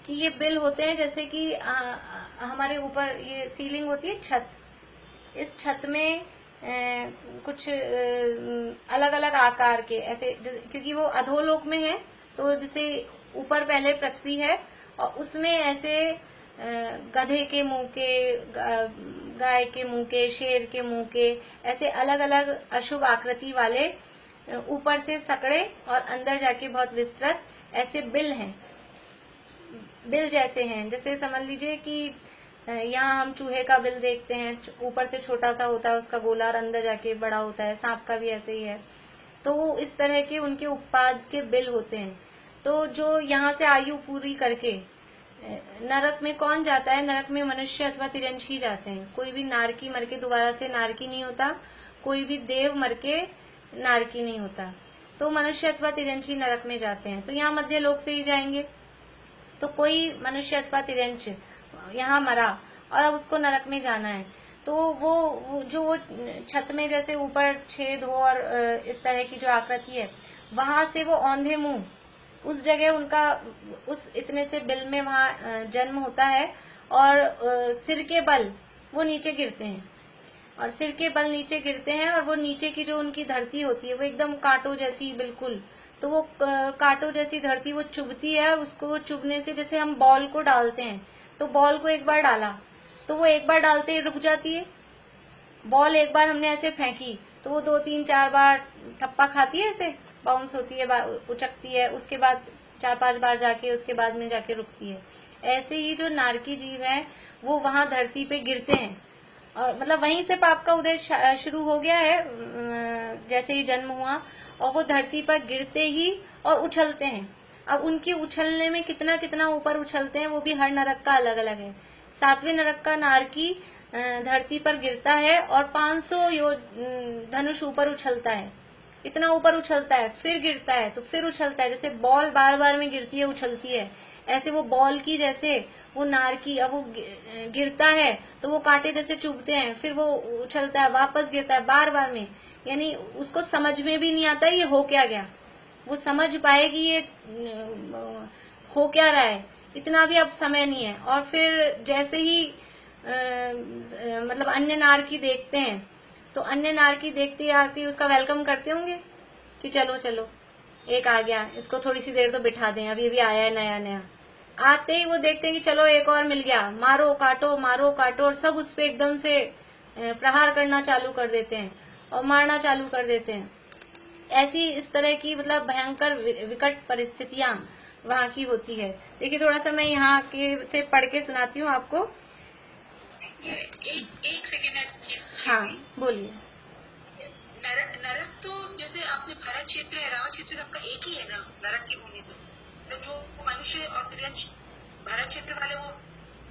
कि ये बिल होते हैं जैसे कि हमारे ऊपर ये सीलिंग होती है, छत, इस छत में कुछ अलग अलग आकार के ऐसे, क्योंकि वो अधोलोक में है, तो जैसे ऊपर पहले पृथ्वी है और उसमें ऐसे गधे के मुंह के, गाय के मुंह के, शेर के मुंह के, ऐसे अलग अलग अशुभ आकृति वाले ऊपर से सकड़े और अंदर जाके बहुत विस्तृत ऐसे बिल हैं, बिल जैसे हैं। जैसे समझ लीजिए कि यहाँ हम चूहे का बिल देखते हैं, ऊपर से छोटा सा होता है उसका गोला और अंदर जाके बड़ा होता है, सांप का भी ऐसे ही है। तो वो इस तरह के उनके उत्पाद के बिल होते हैं। तो जो यहाँ से आयु पूरी करके नरक में कौन जाता है? नरक में मनुष्य अथवा तिरंशी जाते हैं। कोई भी नारकी मर के दोबारा से नारकी नहीं होता, कोई भी देव मर के नारकी नहीं होता। तो मनुष्य अथवा तिरंशी नरक में जाते हैं। तो यहाँ मध्य लोक से ही जाएंगे। तो कोई मनुष्य अथवा तिरंश यहाँ मरा और अब उसको नरक में जाना है, तो वो जो छत में जैसे ऊपर छेद हो और इस तरह की जो आकृति है, वहां से वो औंधे मुंह उस जगह उनका उस इतने से बिल में वहां जन्म होता है, और सिर के बल वो नीचे गिरते हैं, और सिर के बल नीचे गिरते हैं, और वो नीचे की जो उनकी धरती होती है वो एकदम कांटों जैसी बिल्कुल। तो वो कांटों जैसी धरती वो चुभती है, और उसको चुभने से जैसे हम बॉल को डालते हैं, तो बॉल को एक बार डाला तो वो एक बार डालते ही रुक जाती है। बॉल एक बार हमने ऐसे फेंकी तो वो 2-3-4 बार टप्पा खाती है, ऐसे बाउंस होती है, उचकती है, उसके बाद 4-5 बार जाके उसके बाद में जाके रुकती है। ऐसे ही जो नारकी जीव है वो वहां धरती पे गिरते हैं, और मतलब वहीं से पाप का उदय शुरू हो गया है जैसे ही जन्म हुआ, और वो धरती पर गिरते ही और उछलते हैं। अब उनके उछलने में कितना कितना ऊपर उछलते हैं वो भी हर नरक का अलग अलग है। 7वें नरक का नारकी धरती पर गिरता है और 500 धनुष ऊपर उछलता है, इतना ऊपर उछलता है, फिर गिरता है तो फिर उछलता है। जैसे बॉल बार बार में गिरती है उछलती है, ऐसे वो बॉल की जैसे वो नारकी, अब वो गिरता है तो वो कांटे जैसे चुभते हैं, फिर वो उछलता है, वापस गिरता है बार बार में। यानी उसको समझ में भी नहीं आता ये हो क्या गया, वो समझ पाएगी ये हो क्या रहा है, इतना भी अब समय नहीं है। और फिर जैसे ही मतलब अन्य नारकी देखते हैं, तो अन्य नारकी देखते आती उसका वेलकम करते होंगे कि चलो चलो एक आ गया, इसको थोड़ी सी देर तो बिठा दें, अभी अभी आया है नया नया। आते ही वो देखते हैं कि चलो एक और मिल गया, मारो काटो मारो काटो, और सब उस पर एकदम से प्रहार करना चालू कर देते हैं और मारना चालू कर देते हैं। ऐसी इस तरह की मतलब भयंकर विकट परिस्थितियां वहां की होती है। देखिए थोड़ा सा मैं यहाँ के से पढ़ के सुनाती हूँ आपको। एक सेकेंड है। हाँ बोलिए। नरक तो जैसे आपने भरत क्षेत्र है, रावत क्षेत्र सबका एक ही है ना नरक की भूमि। तो जो मनुष्य और तिरंश भरत क्षेत्र वाले वो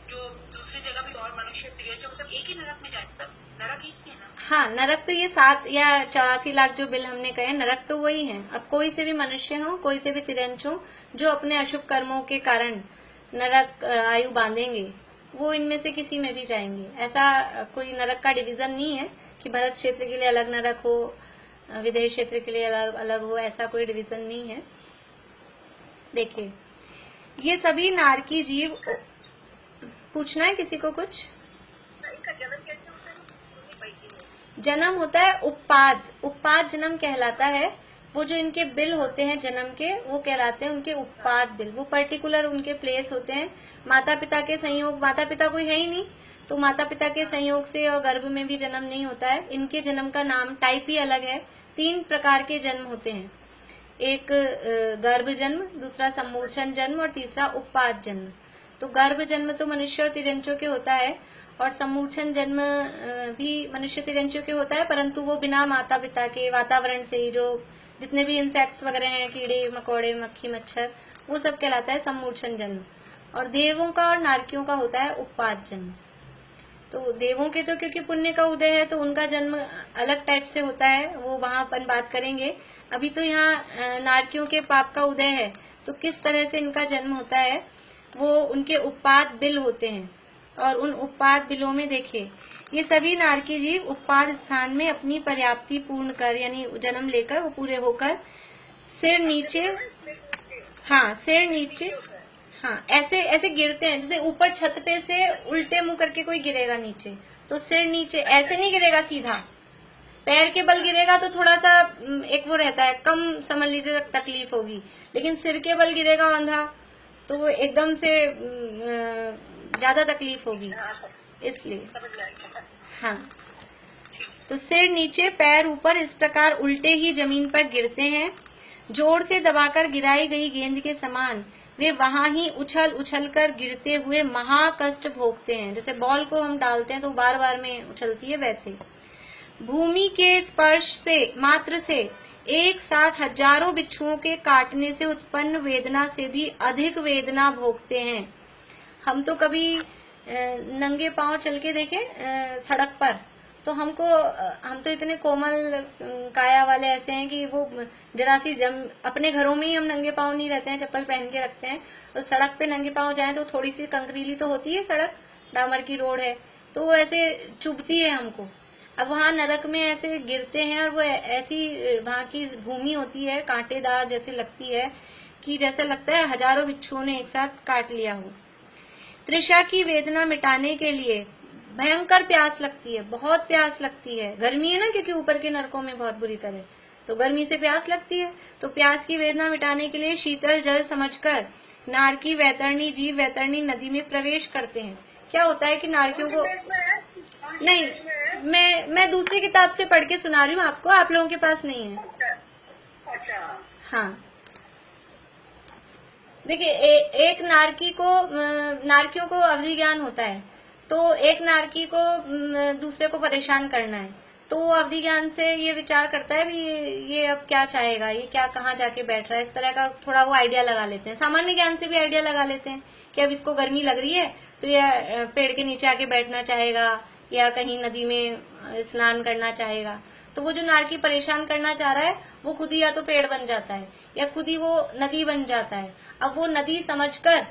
जो दूसरी जगह भी और मनुष्य तिरंश सब एक ही नरक में जाए, सब नरक एक ही है ना? हाँ, नरक तो ये 7 या 84 लाख जो बिल हमने कहे, नरक तो वही है। अब कोई से भी मनुष्य हो, कोई से भी तिरंश हो, जो अपने अशुभ कर्मों के कारण नरक आयु बांधेंगे, वो इनमें से किसी में भी जाएंगे। ऐसा कोई नरक का डिवीजन नहीं है कि भरत क्षेत्र के लिए अलग नरक हो, विदेश क्षेत्र के लिए अलग अलग हो, ऐसा कोई डिवीजन नहीं है। देखिए ये सभी नारकी जीव, पूछना है किसी को कुछ? जन्म कैसे होता है? सुननी पड़ेगी। जन्म होता है उपपाद, उपपाद जन्म कहलाता है। वो जो इनके बिल होते हैं जन्म के, वो कहलाते हैं उनके उपपाद बिल। वो पर्टिकुलर उनके प्लेस होते हैं। माता पिता के संयोग, माता पिता कोई है ही नहीं, तो माता पिता के संयोग से और गर्भ में भी जन्म नहीं होता है। इनके जन्म का नाम टाइप ही अलग है। 3 प्रकार के जन्म होते हैं, एक गर्भ जन्म, दूसरा सम्मोचन जन्म और तीसरा उपपाद जन्म। तो गर्भ जन्म तो मनुष्य और तिरंचों के होता है, और सम्मोचन जन्म भी मनुष्य तिरंचों के होता है, परंतु वो बिना माता पिता के वातावरण से ही, जो जितने भी इंसेक्ट्स वगैरह हैं, कीड़े मकोड़े मक्खी मच्छर, वो सब कहलाता है सम्मोचन जन्म। और देवों का और नारकियों का होता है उपपाद जन्म। तो देवों के तो क्योंकि पुण्य का उदय है तो उनका जन्म अलग टाइप से होता है, वो वहां अपन बात करेंगे। अभी तो यहाँ नारकियों के पाप का उदय है, तो किस तरह से इनका जन्म होता है, वो उनके उत्पाद बिल होते हैं। और उन उत्पाद बिलों में देखिए, ये सभी नारकी जीव उत्पाद स्थान में अपनी पर्याप्ति पूर्ण कर, यानी जन्म लेकर वो पूरे होकर सिर नीचे, हाँ सिर नीचे, हाँ ऐसे ऐसे गिरते हैं जैसे ऊपर छत पे से उल्टे मुंह करके कोई गिरेगा नीचे, तो सिर नीचे ऐसे नहीं गिरेगा सीधा, पैर के बल गिरेगा तो थोड़ा सा एक वो रहता है, कम समझ लीजिए तकलीफ होगी, लेकिन सिर के बल गिरेगा अंधा तो वो एकदम से ज्यादा तकलीफ होगी, इसलिए हाँ। तो सिर नीचे पैर ऊपर इस प्रकार उल्टे ही जमीन पर गिरते हैं। जोर से दबाकर गिराई गई गेंद के समान वे वहां ही उछल उछल कर गिरते हुए महाकष्ट भोगते हैं। जैसे बॉल को हम डालते हैं तो बार बार में उछलती है, वैसे भूमि के स्पर्श से मात्र से एक साथ हजारों बिच्छुओं के काटने से उत्पन्न वेदना से भी अधिक वेदना भोगते हैं। हम तो कभी नंगे पांव चल के देखे सड़क पर, तो हम तो इतने कोमल काया वाले ऐसे हैं कि वो जरा सी अपने घरों में ही हम नंगे पांव नहीं रहते हैं, चप्पल पहन के रखते हैं, तो सड़क पे नंगे पांव जाएं तो थोड़ी सी कंकरीली तो होती है सड़क, डामर की रोड है, तो वो ऐसे चुभती है हमको। अब वहां नरक में ऐसे गिरते हैं और वो ऐसी वहां की भूमि होती है कांटेदार जैसे लगती है कि जैसे लगता है हजारों बिच्छुओं ने एक साथ काट लिया हो। तृषा की वेदना मिटाने के लिए भयंकर प्यास लगती है, बहुत प्यास लगती है, गर्मी है ना क्योंकि ऊपर के नरकों में बहुत बुरी तरह, तो गर्मी से प्यास लगती है, तो प्यास की वेदना मिटाने के लिए शीतल जल समझकर नारकी वैतरणी जीव वैतरणी नदी में प्रवेश करते हैं। क्या होता है कि नारकियों को, नहीं मैं दूसरी किताब से पढ़ के सुना रही हूँ आपको, आप लोगों के पास नहीं है। अच्छा हाँ देखिए, एक नारकियों को अवधि ज्ञान होता है, तो एक नारकी को दूसरे को परेशान करना है, तो वो अवधि ज्ञान से ये विचार करता है भी ये अब क्या चाहेगा, ये क्या कहाँ जाके बैठ रहा है, इस तरह का थोड़ा वो आइडिया लगा लेते हैं। सामान्य ज्ञान से भी आइडिया लगा लेते हैं कि अब इसको गर्मी लग रही है तो ये पेड़ के नीचे आके बैठना चाहेगा या कहीं नदी में स्नान करना चाहेगा। तो वो जो नारकी परेशान करना चाह रहा है वो खुद ही या तो पेड़ बन जाता है या खुद ही वो नदी बन जाता है। अब वो नदी समझकर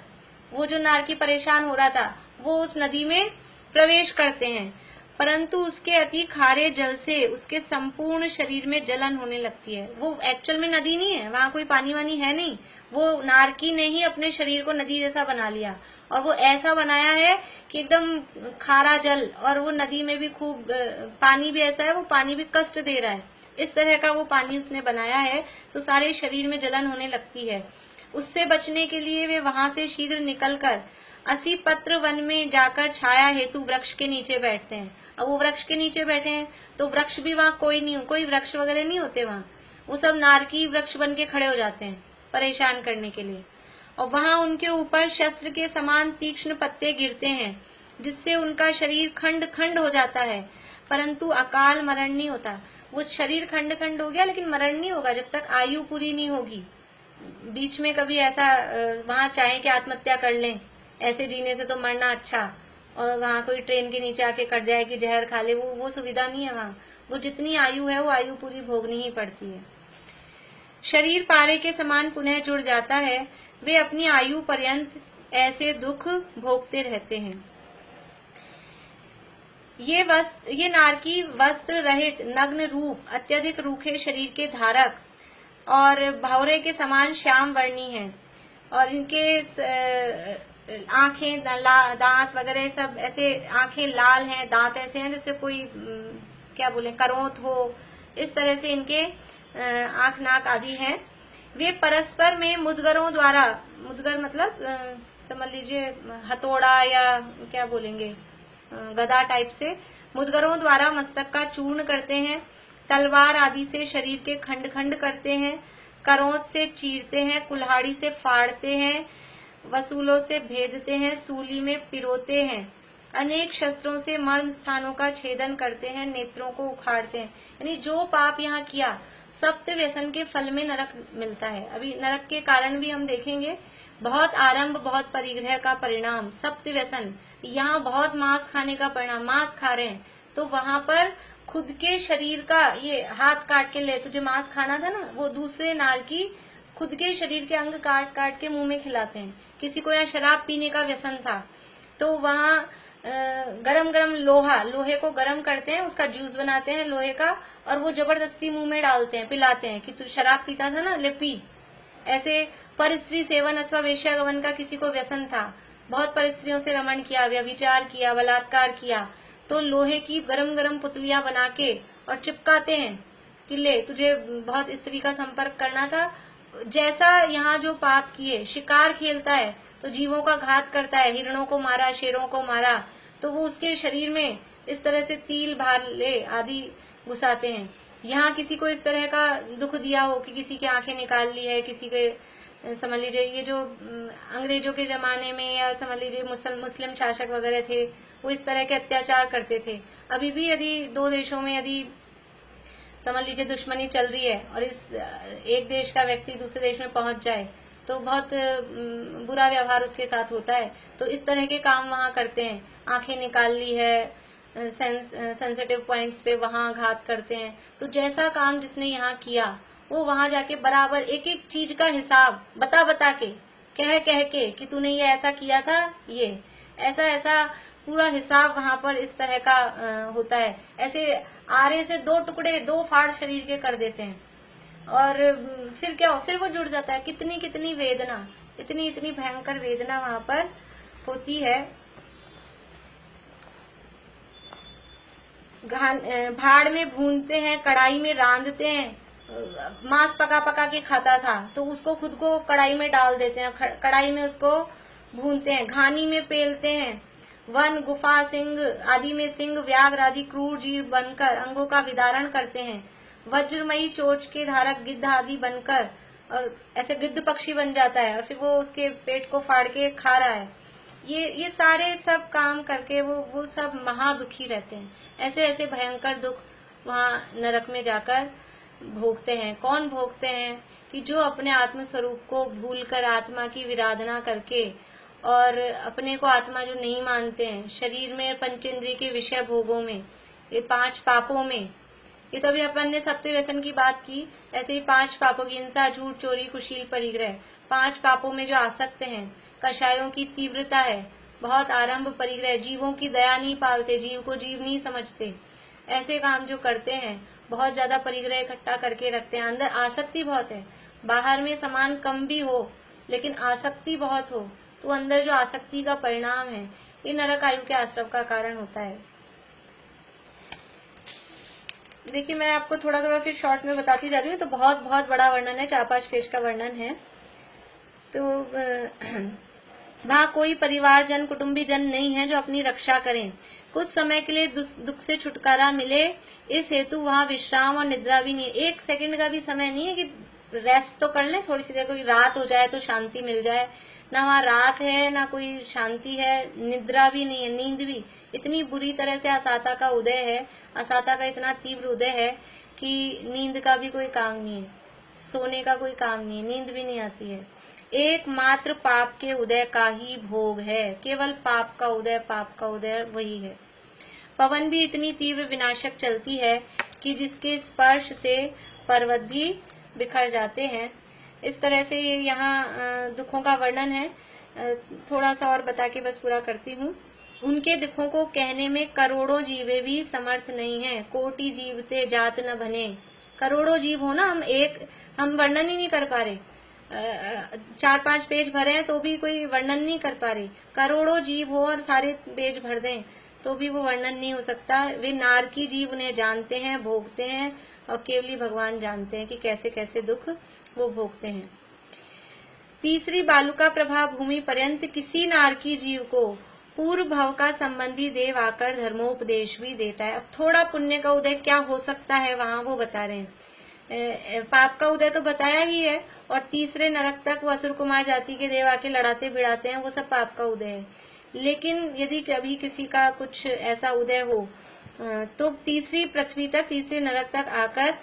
वो जो नारकी परेशान हो रहा था वो उस नदी में प्रवेश करते हैं, परंतु उसके अति खारे जल से उसके संपूर्ण शरीर में जलन होने लगती है। वो एक्चुअल में नदी नहीं है, वहां कोई पानी वानी है नहीं, वो नारकी ने ही अपने शरीर को नदी जैसा बना लिया, और वो ऐसा बनाया है कि एकदम खारा जल, और वो नदी में भी खूब पानी भी ऐसा है, वो पानी भी कष्ट दे रहा है, इस तरह का वो पानी उसने बनाया है, तो सारे शरीर में जलन होने लगती है। उससे बचने के लिए वे वहां से शीघ्र निकलकर 80 पत्र वन में जाकर छाया हेतु वृक्ष के नीचे बैठते हैं। अब वो वृक्ष के नीचे बैठे हैं तो वृक्ष भी वहां कोई वृक्ष वगैरह नहीं होते वहां, वो सब नारकी वृक्ष बन के खड़े हो जाते हैं परेशान करने के लिए, और वहां उनके ऊपर शस्त्र के समान तीक्ष्ण पत्ते गिरते हैं जिससे उनका शरीर खंड खंड हो जाता है, परंतु अकाल मरण नहीं होता। वो शरीर खंड खंड हो गया लेकिन मरण नहीं होगा जब तक आयु पूरी नहीं होगी। बीच में कभी ऐसा वहां चाहे कि आत्महत्या कर लें, ऐसे जीने से तो मरना अच्छा, और वहां कोई ट्रेन के नीचे आके कट जाए कि जहर खा ले, वो सुविधा नहीं है वहां। वो जितनी आयु है वो आयु पूरी भोगनी ही पड़ती है। शरीर पारे के समान पुनः जुड़ जाता है, वे अपनी आयु पर्यंत ऐसे दुख भोगते रहते हैं। ये नारकी वस्त्र रहित नग्न रूप अत्यधिक रूखे शरीर के धारक और भौरे के समान श्याम वर्णी है, और इनके आंखें दांत वगैरह सब ऐसे, आंखें लाल हैं, दांत ऐसे हैं जैसे कोई क्या बोले करोंत हो, इस तरह से इनके आंख नाक आदि हैं। वे परस्पर में मुदगरों द्वारा, मुदगर मतलब समझ लीजिए हथौड़ा या क्या बोलेंगे गदा टाइप से, मुदगरों द्वारा मस्तक का चूर्ण करते हैं, तलवार आदि से शरीर के खंड खंड करते हैं, करोंत से चीरते हैं, कुल्हाड़ी से फाड़ते हैं, वसूलों से भेदते हैं, सूली में पिरोते हैं, अनेक शस्त्रों से मर्म स्थानों का छेदन करते हैं, नेत्रों को उखाड़ते हैं। यानी जो पाप यहाँ किया सप्त व्यसन के फल में नरक मिलता है। अभी नरक के कारण भी हम देखेंगे, बहुत आरंभ बहुत परिग्रह का परिणाम, सप्त व्यसन, यहाँ बहुत मांस खाने का परिणाम, मांस खा रहे हैं तो वहां पर खुद के शरीर का, ये हाथ काट के ले, तुझे मांस खाना था ना, वो दूसरे नार की खुद के शरीर के अंग काट काट के मुंह में खिलाते हैं। किसी को यहाँ शराब पीने का व्यसन था तो वहाँ गरम गरम लोहे को गरम करते हैं, उसका जूस बनाते हैं लोहे का, और वो जबरदस्ती मुंह में डालते हैं, पिलाते हैं कि तू शराब पीता था ना, ले पी। ऐसे परस्त्री सेवन अथवा वेश्यागमन का किसी को व्यसन था, बहुत परस्त्रियों से रमण किया, व्यभिचार किया, बलात्कार किया, तो लोहे की गरम गरम पुतलियां बना के और चिपकाते हैं कि ले तुझे बहुत स्त्री का संपर्क करना था। जैसा यहाँ जो पाप किए, शिकार खेलता है तो जीवों का घात करता है, हिरणों को मारा, शेरों को मारा, तो वो उसके शरीर में इस तरह से तिल भाले आदि घुसाते हैं। यहाँ किसी को इस तरह का दुख दिया हो कि किसी की आंखें निकाल ली है, किसी के समझ लीजिए ये जो अंग्रेजों के जमाने में या समझ लीजिए मुस्लिम शासक वगैरह थे, वो इस तरह के अत्याचार करते थे। अभी भी यदि दो देशों में यदि समझ लीजिए दुश्मनी चल रही है और इस एक देश का व्यक्ति दूसरे देश में पहुंच जाए तो बहुत बुरा व्यवहार उसके साथ होता है। तो इस तरह के काम वहां करते हैं, आंखें निकाल ली है, सेंसिटिव पॉइंट्स पे वहां घात करते हैं। तो जैसा काम जिसने यहाँ किया वो वहां जाके बराबर एक एक चीज का हिसाब बता बता के कह के कि तूने ये ऐसा किया था, ये ऐसा ऐसा पूरा हिसाब वहां पर इस तरह का होता है। ऐसे आरे से दो टुकड़े, दो फाड़ शरीर के कर देते हैं और फिर क्या, फिर वो जुड़ जाता है। कितनी कितनी वेदना, इतनी इतनी भयंकर वेदना वहां पर होती है। भाड़ में भूनते हैं, कढ़ाई में रांधते हैं। मांस पका पका के खाता था तो उसको खुद को कढ़ाई में डाल देते हैं, कढ़ाई में उसको भूनते हैं। घानी में पेलते हैं, वन गुफा सिंह आदि में सिंह व्याघ्र आदि क्रूर जीव बनकर अंगों का विदारण करते हैं। वज्रमयी चोच के धारक गिद्ध आदि बनकर, और ऐसे गिद्ध पक्षी बन जाता है और फिर वो उसके पेट को फाड़ के खा रहा है। ये सारे सब काम करके वो सब महादुखी रहते हैं। ऐसे ऐसे भयंकर दुख वहाँ नरक में जाकर भोगते हैं। कौन भोगते हैं? कि जो अपने आत्म स्वरूप को भूलकर आत्मा की विराधना करके और अपने को आत्मा जो नहीं मानते हैं, शरीर में पंचेंद्रिय के विषय भोगों में, ये 5 पापों में, ये तो अभी अपन ने सप्त व्यसन की बात की, ऐसे ही 5 पापों की हिंसा, झूठ, चोरी, कुशील, परिग्रह, 5 पापों में जो आसक्त हैं। कषायों की तीव्रता है, बहुत आरंभ परिग्रह, जीवों की दया नहीं पालते, जीव को जीव नहीं समझते, ऐसे काम जो करते हैं, बहुत ज्यादा परिग्रह इकट्ठा करके रखते हैं। अंदर आसक्ति बहुत है, बाहर में सामान कम भी हो लेकिन आसक्ति बहुत हो, तो अंदर जो आसक्ति का परिणाम है ये नरक आयु के आश्रम का कारण होता है। देखिए मैं आपको थोड़ा थोड़ा फिर शॉर्ट में बताती जा रही हूँ, तो बहुत बहुत बड़ा वर्णन है, 4-5 पेज का वर्णन है। तो वहाँ कोई परिवारजन, कुटुंबी जन नहीं है जो अपनी रक्षा करें। कुछ समय के लिए दुख से छुटकारा मिले, इस हेतु वहाँ विश्राम और निद्रा भी नहीं है। 1 सेकंड का भी समय नहीं है कि रेस्ट तो कर ले थोड़ी सी देर, कोई रात हो जाए तो शांति मिल जाए, ना वहाँ रात है ना कोई शांति है, निद्रा भी नहीं है, नींद भी। इतनी बुरी तरह से असाता का उदय है, असाता का इतना तीव्र उदय है कि नींद का भी कोई काम नहीं है, सोने का कोई काम नहीं है, नींद भी नहीं आती है। एकमात्र पाप के उदय का ही भोग है, केवल पाप का उदय वही है। पवन भी इतनी तीव्र विनाशक चलती है कि जिसके स्पर्श से पर्वत भी बिखर जाते हैं। इस तरह से ये यहाँ दुखों का वर्णन है। थोड़ा सा और बता के बस पूरा करती हूँ। उनके दुखों को कहने में करोड़ों जीवे भी समर्थ नहीं है, कोटि जीवते जात न बने। करोड़ों जीव हो ना, हम वर्णन ही नहीं कर पा रहे, 4-5 पेज भरे हैं तो भी कोई वर्णन नहीं कर पा रहे। करोड़ों जीव हो और सारे पेज भर दें तो भी वो वर्णन नहीं हो सकता। वे नारकी जीव उन्हें जानते हैं, भोगते हैं, और केवली भगवान जानते हैं कि कैसे कैसे दुख वो भोगते हैं। तीसरी बालुका प्रभा भूमि पर्यंत किसी नारकी जीव को पूर्व भव का संबंधी देव आकर धर्मोपदेश भी देता है। अब थोड़ा पुण्य का उदय क्या हो सकता है वहां वो बता रहे हैं। पाप का उदय तो बताया ही है, और तीसरे नरक तक वो असुर कुमार जाति के देव आके लड़ाते भिड़ाते हैं, वो सब पाप का उदय है। लेकिन यदि कभी किसी का कुछ ऐसा उदय हो तो तीसरी पृथ्वी तक, तीसरे नरक तक आकर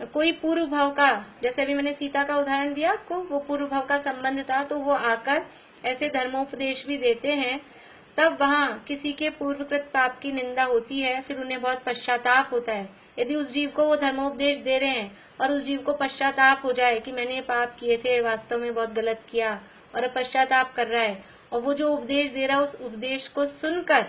कोई पूर्व भाव का, जैसे अभी मैंने सीता का उदाहरण दिया आपको, वो पूर्व भाव का संबंध था, तो वो आकर ऐसे धर्मोपदेश भी देते हैं, तब वहाँ किसी के पूर्वकृत पाप की निंदा होती है, फिर उन्हें बहुत पश्चाताप होता है। यदि उस जीव को वो धर्मोपदेश दे रहे हैं और उस जीव को पश्चाताप हो जाए कि मैंने ये पाप किए थे, वास्तव में बहुत गलत किया, और अब पश्चाताप कर रहा है, और वो जो उपदेश दे रहा है उस उपदेश को सुनकर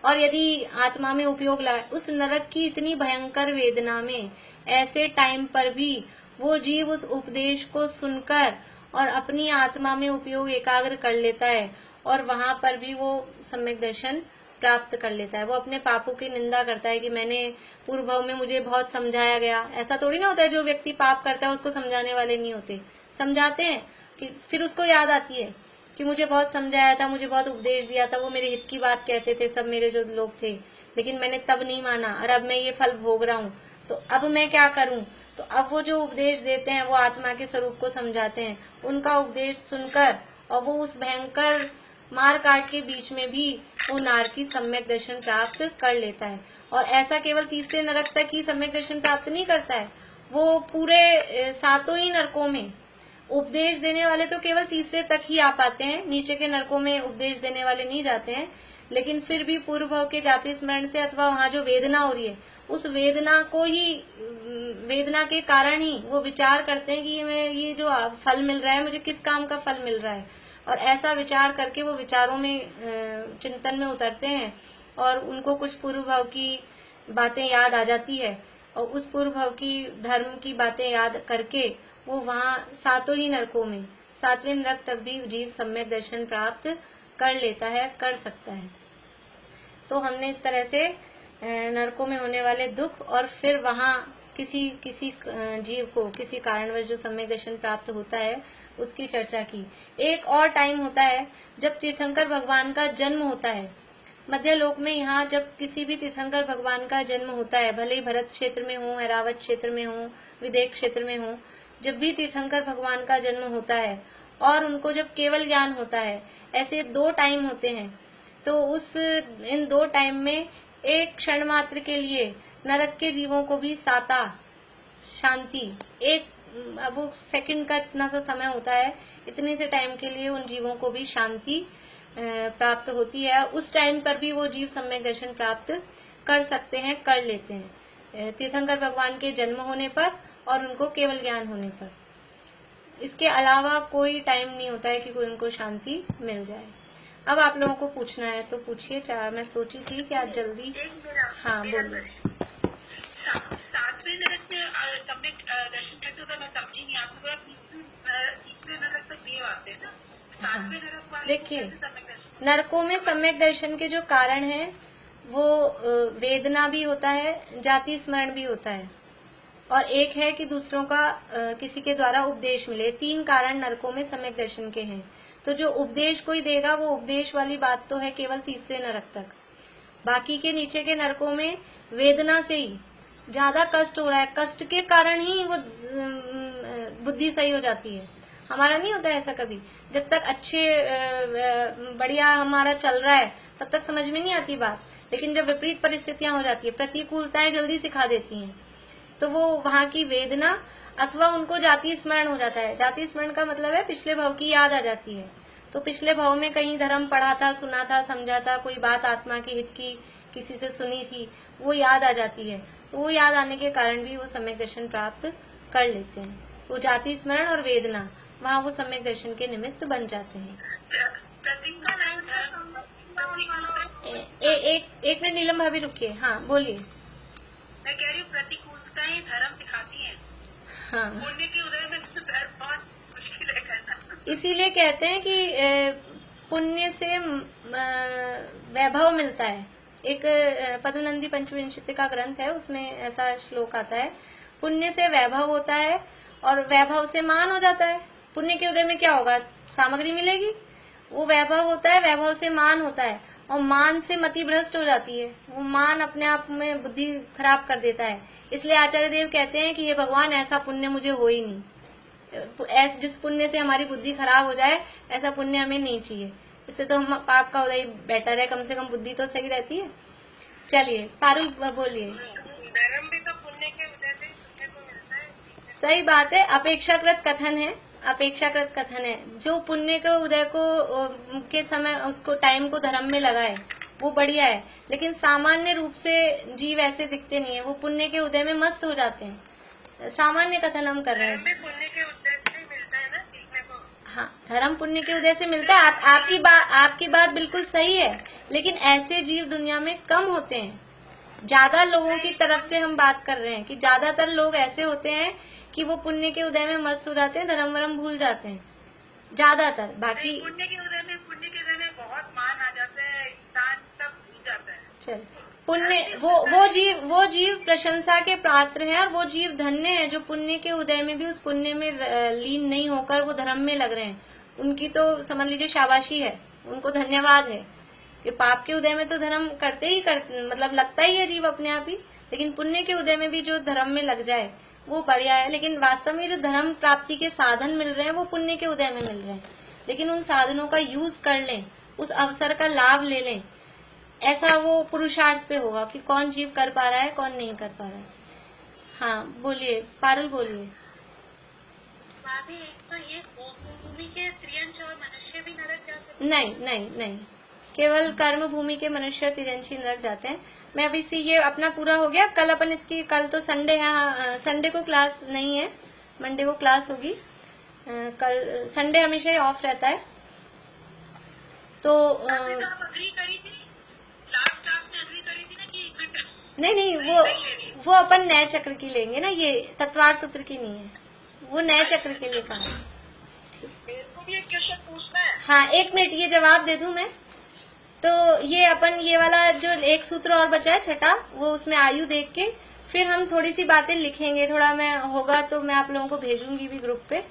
और यदि आत्मा में उपयोग लाए, उस नरक की इतनी भयंकर वेदना में ऐसे टाइम पर भी वो जीव उस उपदेश को सुनकर और अपनी आत्मा में उपयोग एकाग्र कर लेता है, और वहां पर भी वो सम्यक दर्शन प्राप्त कर लेता है। वो अपने पापों की निंदा करता है कि मैंने पूर्व भाव में मुझे बहुत समझाया गया। ऐसा थोड़ी ना होता है जो व्यक्ति पाप करता है उसको समझाने वाले नहीं होते, समझाते हैं कि फिर उसको याद आती है कि मुझे बहुत समझाया था, मुझे बहुत उपदेश दिया था, वो मेरे हित की बात कहते थे सब मेरे जो लोग थे, लेकिन मैंने तब नहीं माना और अब मैं ये फल भोग रहा हूँ, तो अब मैं क्या करूं। तो अब वो जो उपदेश देते हैं वो आत्मा के स्वरूप को समझाते हैं, उनका उपदेश सुनकर, और वो उस भयंकर मार काट के बीच में भी वो नारकी सम्यक दर्शन प्राप्त कर लेता है। और ऐसा केवल तीसरे नरक तक ही सम्यक दर्शन प्राप्त नहीं करता है, वो पूरे सातों ही नरकों में उपदेश देने वाले तो केवल तीसरे तक ही आ पाते हैं, नीचे के नरकों में उपदेश देने वाले नहीं जाते हैं। लेकिन फिर भी पूर्व भाव के जाति स्मरण से अथवा वहाँ जो वेदना हो रही है उस वेदना को ही, वेदना के कारण ही वो विचार करते हैं कि ये जो फल मिल रहा है मुझे किस काम का फल मिल रहा है, और ऐसा विचार करके वो विचारों में चिंतन में उतरते हैं और उनको कुछ पूर्व भाव की बातें याद आ जाती है, और उस पूर्व भाव की धर्म की बातें याद करके वो वहाँ सातों ही नरकों में सातवें नरक तक भी जीव सम्यक दर्शन प्राप्त कर लेता है, कर सकता है। तो हमने इस तरह से नरकों में होने वाले दुख और फिर वहाँ किसी जीव को किसी कारणवश जो सम्यक दर्शन प्राप्त होता है उसकी चर्चा की। एक और टाइम होता है जब तीर्थंकर भगवान का जन्म होता है मध्य लोक में। यहाँ जब किसी भी तीर्थंकर भगवान का जन्म होता है, भले ही भरत क्षेत्र में हो, ऐरावत क्षेत्र में हो, विदेह क्षेत्र में हो, जब भी तीर्थंकर भगवान का जन्म होता है और उनको जब केवल ज्ञान होता है, ऐसे दो टाइम होते हैं। तो इन दो टाइम में एक क्षण मात्र के लिए नरक के जीवों को भी साता शांति, एक वो सेकंड का इतना सा समय होता है, इतने से टाइम के लिए उन जीवों को भी शांति प्राप्त होती है। उस टाइम पर भी वो जीव सम्यक दर्शन प्राप्त कर सकते हैं, कर लेते हैं, तीर्थंकर भगवान के जन्म होने पर और उनको केवल ज्ञान होने पर। इसके अलावा कोई टाइम नहीं होता है कि कोई उनको शांति मिल जाए। अब आप लोगों को पूछना है तो पूछिए। मैं सोची थी कि आज जल्दी, हाँ बोलिए। सातवें नरक में सम्यक दर्शन कैसे होता है मैं समझी नहीं। आपने बोला तीसरे नरक तक देव आते हैं ना, सातवें नरक वाले देखिए, कैसे सम्यक दर्शन? नरकों में सम्यक दर्शन के जो कारण है वो वेदना भी होता है, जाति स्मरण भी होता है, और एक है कि दूसरों का किसी के द्वारा उपदेश मिले। तीन कारण नरकों में सम्यक दर्शन के हैं। तो जो उपदेश कोई देगा वो उपदेश वाली बात तो है केवल तीसरे नरक तक। बाकी के नीचे के नरकों में वेदना से ही ज्यादा कष्ट हो रहा है, कष्ट के कारण ही वो बुद्धि सही हो जाती है। हमारा नहीं होता ऐसा कभी, जब तक अच्छे बढ़िया हमारा चल रहा है तब तक समझ में नहीं आती बात, लेकिन जब विपरीत परिस्थितियां हो जाती है, प्रतिकूलताएं जल्दी सिखा देती हैं, तो वो वहाँ की वेदना अथवा उनको जाति स्मरण हो जाता है। जाति स्मरण का मतलब है पिछले भाव की याद आ जाती है। तो पिछले भाव में कहीं धर्म पढ़ा था, सुना था, समझा था, कोई बात आत्मा के हित की किसी से सुनी थी, वो याद आ जाती है। तो वो याद आने के कारण भी वो सम्यक दर्शन प्राप्त कर लेते हैं। वो जाति स्मरण और वेदना वहाँ वो सम्यक दर्शन के निमित्त बन जाते हैं। एक मिनट नीलम भाभी रुकिए, हाँ बोलिए। मैं कह रही हूँ प्रतिकूलताएं धर्म सिखाती हैं। हाँ, पुण्य के उदय में तो बहुत मुश्किल है करना। इसीलिए कहते हैं कि पुण्य से वैभव मिलता है। एक पद्मनंदी पंचविंशति का ग्रंथ है, उसमें ऐसा श्लोक आता है, पुण्य से वैभव होता है और वैभव से मान हो जाता है। पुण्य के उदय में क्या होगा, सामग्री मिलेगी, वो वैभव होता है, वैभव से मान होता है, और मान से मति भ्रष्ट हो जाती है। वो मान अपने आप में बुद्धि खराब कर देता है। इसलिए आचार्य देव कहते हैं कि ये भगवान ऐसा पुण्य मुझे हो ही नहीं, जिस पुण्य से हमारी बुद्धि खराब हो जाए ऐसा पुण्य हमें नहीं चाहिए। इससे तो हम पाप का उदय बेटर है, कम से कम बुद्धि तो सही रहती है। चलिए पारुल बोलिए। धर्म भी तो पुण्य के उदय से सही बात है, अपेक्षाकृत कथन है, अपेक्षाकृत कथन है। जो पुण्य के उदय को के समय उसको टाइम को धर्म में लगाए वो बढ़िया है, लेकिन सामान्य रूप से जीव ऐसे दिखते नहीं है, वो पुण्य के उदय में मस्त हो जाते हैं। सामान्य कथन हम कर रहे हैं। धर्म भी पुण्य के उद्देश्य से ही मिलता है ना सीखने को। हाँ, धर्म पुण्य के उदय से मिलता है। आपकी बात बिल्कुल सही है, लेकिन ऐसे जीव दुनिया में कम होते हैं। ज्यादा लोगों की तरफ से हम बात कर रहे हैं कि ज्यादातर लोग ऐसे होते हैं कि वो पुण्य के उदय में मस्त हो जाते हैं, धर्म वरम भूल जाते हैं ज्यादातर। बाकी पुण्य के उदय में बहुत मान आ जाता है, इंसान सब भूल जाता है। चल, पुण्य वो जीव प्रशंसा के पात्र हैं, और वो जीव धन्य है जो पुण्य के उदय में भी उस पुण्य में लीन नहीं होकर वो धर्म में लग रहे हैं। उनकी तो समझ लीजिए शाबाशी है, उनको धन्यवाद है कि पाप के उदय में तो धर्म मतलब लगता ही है जीव अपने आप ही, लेकिन पुण्य के उदय में भी जो धर्म में लग जाए वो बढ़िया है। लेकिन वास्तव में जो धर्म प्राप्ति के साधन मिल रहे हैं वो पुण्य के उदय में मिल रहे हैं, लेकिन उन साधनों का यूज कर लें, उस अवसर का लाभ ले लें, ऐसा वो पुरुषार्थ पे होगा कि कौन जीव कर पा रहा है कौन नहीं कर पा रहा है। हाँ बोलिए पारुल, बोलिए। भाभी एक तो ये भूमि के त्रियंश और मनुष्य भी नरक जा सकते? नहीं, केवल कर्म भूमि के मनुष्य तिरंशी नरक जाते हैं। मैं अभी से ये अपना पूरा हो गया, कल अपन इसकी, कल तो संडे है, संडे को क्लास नहीं है, मंडे को क्लास होगी। कल संडे हमेशा ही ऑफ रहता है, तो आप अग्री करी थी लास्ट क्लास में, अग्री करी थी ना कि 1 घंटा। नहीं, वो अपन नए चक्र की लेंगे ना, ये तत्वार सूत्र की नहीं है, वो नए चक्र के लिए कहा है। मेरे को भी एक क्वेश्चन पूछना है। हाँ 1 मिनट, ये जवाब दे दूं मैं। तो ये अपन ये वाला जो एक सूत्र और बचा है छठा, वो उसमें आयु देख के फिर हम थोड़ी सी बातें लिखेंगे, थोड़ा मैं होगा तो मैं आप लोगों को भेजूंगी भी ग्रुप पे।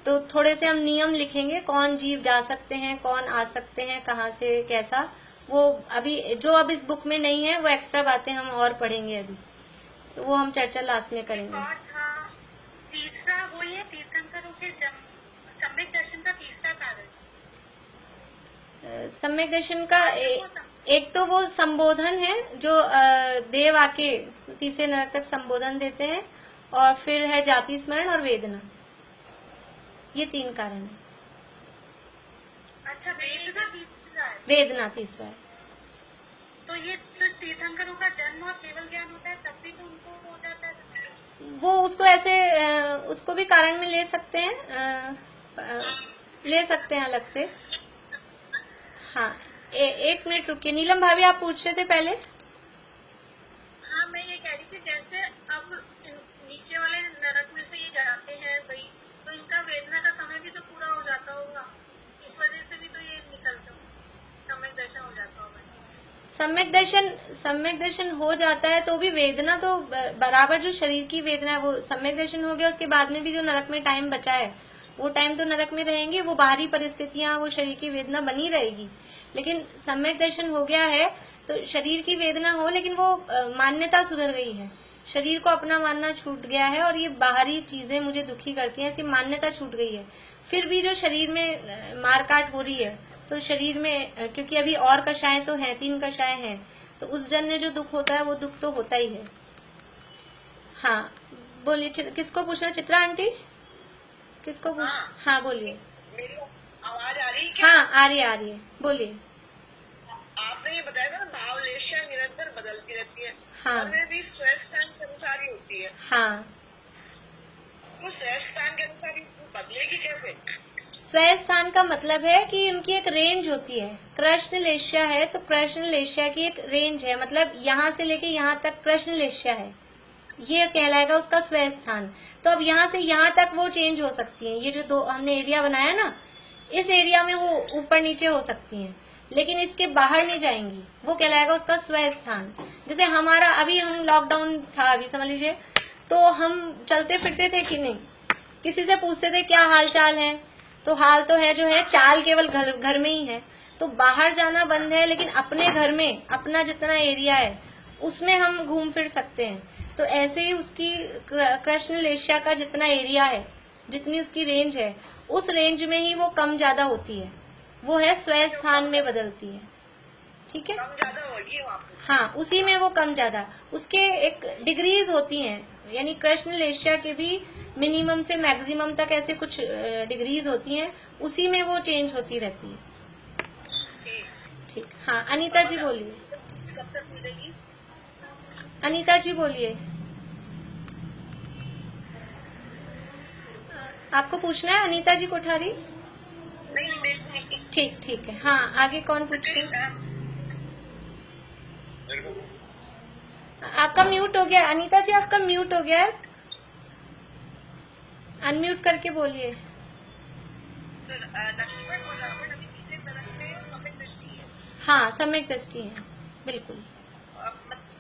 तो थोड़े से हम नियम लिखेंगे, कौन जीव जा सकते हैं, कौन आ सकते हैं, कहाँ से कैसा, वो अभी जो अब इस बुक में नहीं है वो एक्स्ट्रा बातें हम और पढ़ेंगे अभी, तो वो हम चर्चा लास्ट में करेंगे। और तीसरा वो ये तीर्थंकरों के सम्यक दर्शन का तीसरा कारण, सम्यक दर्शन का एक तो वो संबोधन है जो देव आके तीसरे नरक तक संबोधन देते हैं, और फिर है जाति स्मरण और वेदना, ये 3 कारण है। अच्छा, वेदना तीसरा है? वेदना तीसरा है। तो ये तो तीर्थंकरों का जन्म और केवल ज्ञान होता है तब भी तो उनको हो जाता है? वो उसको ऐसे उसको भी कारण में ले सकते हैं, ले सकते हैं अलग से। हाँ 1 मिनट रुकिए, नीलम भाभी आप पूछ रहे थे पहले। हाँ मैं ये कह रही थी, जैसे अब नीचे वाले नरक में से ये जाते हैं भाई, तो इनका वेदना का समय भी तो पूरा हो जाता होगा, इस वजह से भी तो ये निकलता, सम्यक दर्शन हो जाता होगा। सम्यक दर्शन हो जाता है तो भी वेदना तो बराबर, जो शरीर की वेदना है वो सम्यक दर्शन हो गया, उसके बाद में भी जो नरक में टाइम बचा है वो टाइम तो नरक में रहेंगे, वो बाहरी परिस्थितियां, वो शरीर की वेदना बनी रहेगी। लेकिन सम्यक दर्शन हो गया है तो शरीर की वेदना हो, लेकिन वो मान्यता सुधर गई है, शरीर को अपना मानना छूट गया है, और ये बाहरी चीजें मुझे दुखी करती हैं, ऐसी मान्यता छूट गई है। फिर भी जो शरीर में मारकाट हो रही है, तो शरीर में क्योंकि अभी और कषाएं तो हैं, 3 कषाएं हैं, तो उस जन्य जो दुख होता है वो दुख तो होता ही है। हाँ बोलिए, किसको पूछना, चित्रा आंटी किसको पूछ? हाँ बोलिए। मेरी आवाज आ रही है क्या? हाँ आ रही है, बोलिए। आपने ये बताया था ना, भावलेशा निरंतर बदलती रहती है, हाँ। और वे भी स्वस्थान के अनुसार ही होती है। हाँ, तो स्वस्थान के अनुसार बदलेगी कैसे? स्वस्थान का मतलब है कि उनकी एक रेंज होती है। कृष्ण लेश्या है तो कृष्ण लेश्या की एक रेंज है, मतलब यहाँ से लेके यहाँ तक कृष्ण लेश्या है, ये कहलाएगा उसका स्वस्थान। तो अब यहाँ से यहाँ तक वो चेंज हो सकती हैं, ये जो 2 हमने एरिया बनाया ना, इस एरिया में वो ऊपर नीचे हो सकती हैं, लेकिन इसके बाहर नहीं जाएंगी, वो कहलाएगा उसका स्वस्थान। जैसे हमारा अभी हम लॉकडाउन था, अभी समझ लीजिए, तो हम चलते फिरते थे कि नहीं, किसी से पूछते थे क्या हाल चाल है, तो हाल तो है जो है, चाल केवल घर में ही है, तो बाहर जाना बंद है, लेकिन अपने घर में अपना जितना एरिया है उसमें हम घूम फिर सकते हैं। तो ऐसे ही उसकी कृष्ण लेश्या का जितना एरिया है, जितनी उसकी रेंज है, उस रेंज में ही वो कम ज्यादा होती है, वो है स्वस्थान में बदलती है। ठीक है, कम ज्यादा होगी वहाँ पे। हाँ उसी में वो कम ज्यादा, उसके एक डिग्रीज होती हैं, यानी कृष्ण लेशिया के भी मिनिमम से मैक्सिमम तक ऐसे कुछ डिग्रीज होती हैं, उसी में वो चेंज होती रहती है। ठीक, हाँ अनीता जी बोलिए। कब तक मिलेगी? अनीता जी बोलिए, आपको पूछना है अनीता जी कोठारी? नहीं। ठीक ठीक है, हाँ आगे कौन पूछते हैं? आपका म्यूट हो गया अनीता जी, आपका म्यूट हो गया है, अनम्यूट करके बोलिए। तो लक्ष्मण और रावण अभी तीसरे तरफ में सम्यक दृष्टि है। हाँ सम्यक दृष्टि है, बिल्कुल।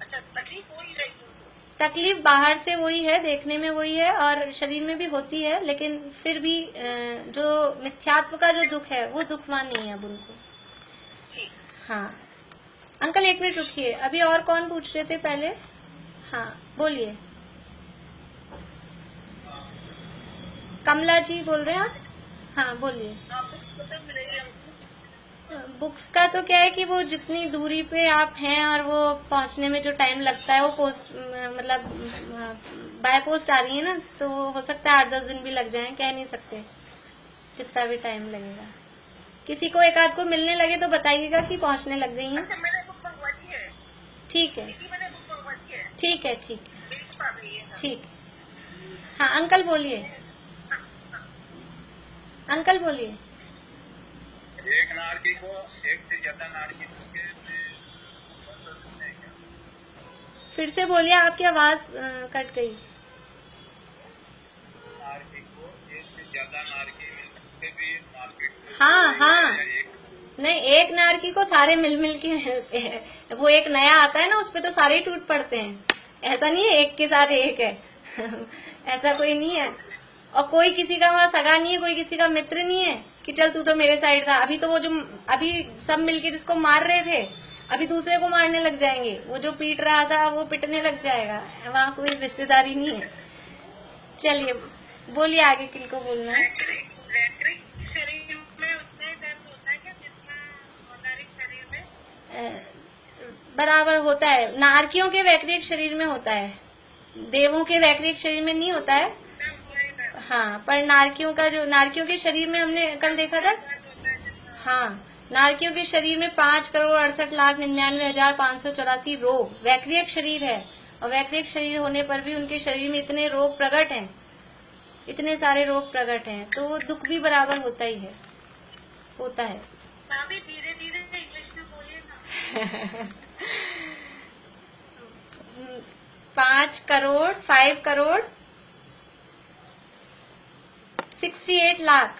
अच्छा, तकलीफ हो ही रही उनको? तकलीफ बाहर से वही है, देखने में वही है और शरीर में भी होती है, लेकिन फिर भी जो मिथ्यात्व का जो दुख है वो दुखवान नहीं है अब उनको। हाँ अंकल एक मिनट रुकिए, अभी और कौन पूछ रहे थे पहले? हाँ बोलिए, कमला जी बोल रहे हैं आप? हाँ बोलिए। बुक्स का तो क्या है कि वो जितनी दूरी पे आप हैं और वो पहुंचने में जो टाइम लगता है, वो पोस्ट मतलब बाय पोस्ट आ रही है ना, तो हो सकता है 8-10 दिन भी लग जाए, कह नहीं सकते जितना भी टाइम लगेगा। किसी को एक आध को मिलने लगे तो बताइएगा कि पहुंचने लग गई हैं। अच्छा, मैंने बुक मंगवा ली है। ठीक है मैंने बुक मंगवा ली है। ठीक है ठीक है मेरी बुक आ गई है। ठीक। हाँ अंकल बोलिए, अंकल बोलिए। एक नारकी को एक से ज्यादा नारकी के फिर से बोलिए, आपकी आवाज कट गई। नारकी को एक से ज्यादा नारकी मिलते भी मार्केट। हाँ हाँ, नहीं एक नारकी को सारे मिल के वो एक नया आता है ना, उस पे तो सारे ही टूट पड़ते हैं, ऐसा नहीं है एक के साथ एक है ऐसा कोई नहीं है। और कोई किसी का वहाँ सगा नहीं है, कोई किसी का मित्र नहीं है कि चल तू तो मेरे साइड था। अभी तो वो जो अभी सब मिलके जिसको मार रहे थे, अभी दूसरे को मारने लग जाएंगे, वो जो पीट रहा था वो पिटने लग जाएगा, वहाँ कोई रिश्तेदारी नहीं है। चलिए बोलिए आगे, किनको बोलना है? शरीर में उतना ही दर्द होता है क्या जितना औदारिक शरीर में? बराबर होता है, नारकियों के वैक्रिक शरीर में होता है, देवों के वैक्रिक शरीर में नहीं होता है। हाँ पर नारकियों का जो नारकियों के शरीर में हमने कल देखा था, हाँ नारकियों के शरीर में 5,68,99,584 रोग, वैक्रिक शरीर है। और वैक्रिक शरीर होने पर भी उनके शरीर में इतने रोग प्रकट हैं, इतने सारे रोग प्रकट हैं, तो दुख भी बराबर होता ही है, होता है। धीरे धीरे इंग्लिश में बोलिए ना। 5 करोड़ 68 लाख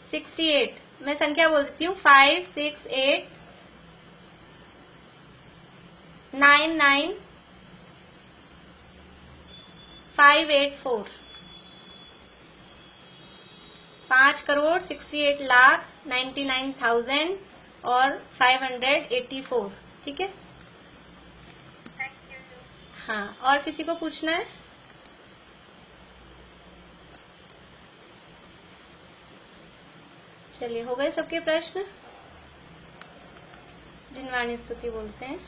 68, मैं संख्या बोल देती हूँ, 5,68,99,584, 5,68,99,000 और 584, ठीक है। हाँ और किसी को पूछना है? चलिए हो गए सबके प्रश्न, जिनवाणी स्तुति बोलते हैं।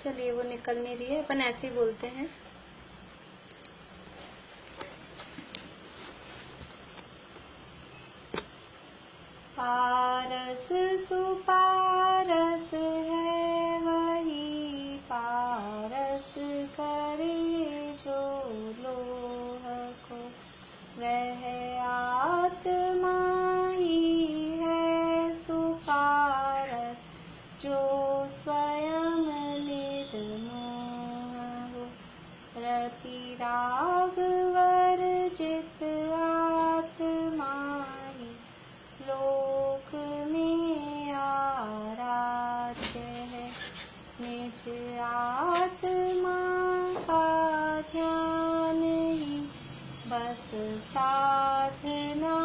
चलिए वो निकल नहीं रही है, अपन ऐसे ही बोलते हैं। पारस सुपारस है वही पारस करे जो लोह को, वह आत्मा ही है सुपारस जो स्वयं निर्मोह हो। रति राग वर्जित आत्मा ही लोक में आराध्य है। निज आत्मा का ध्यान ही बस साधना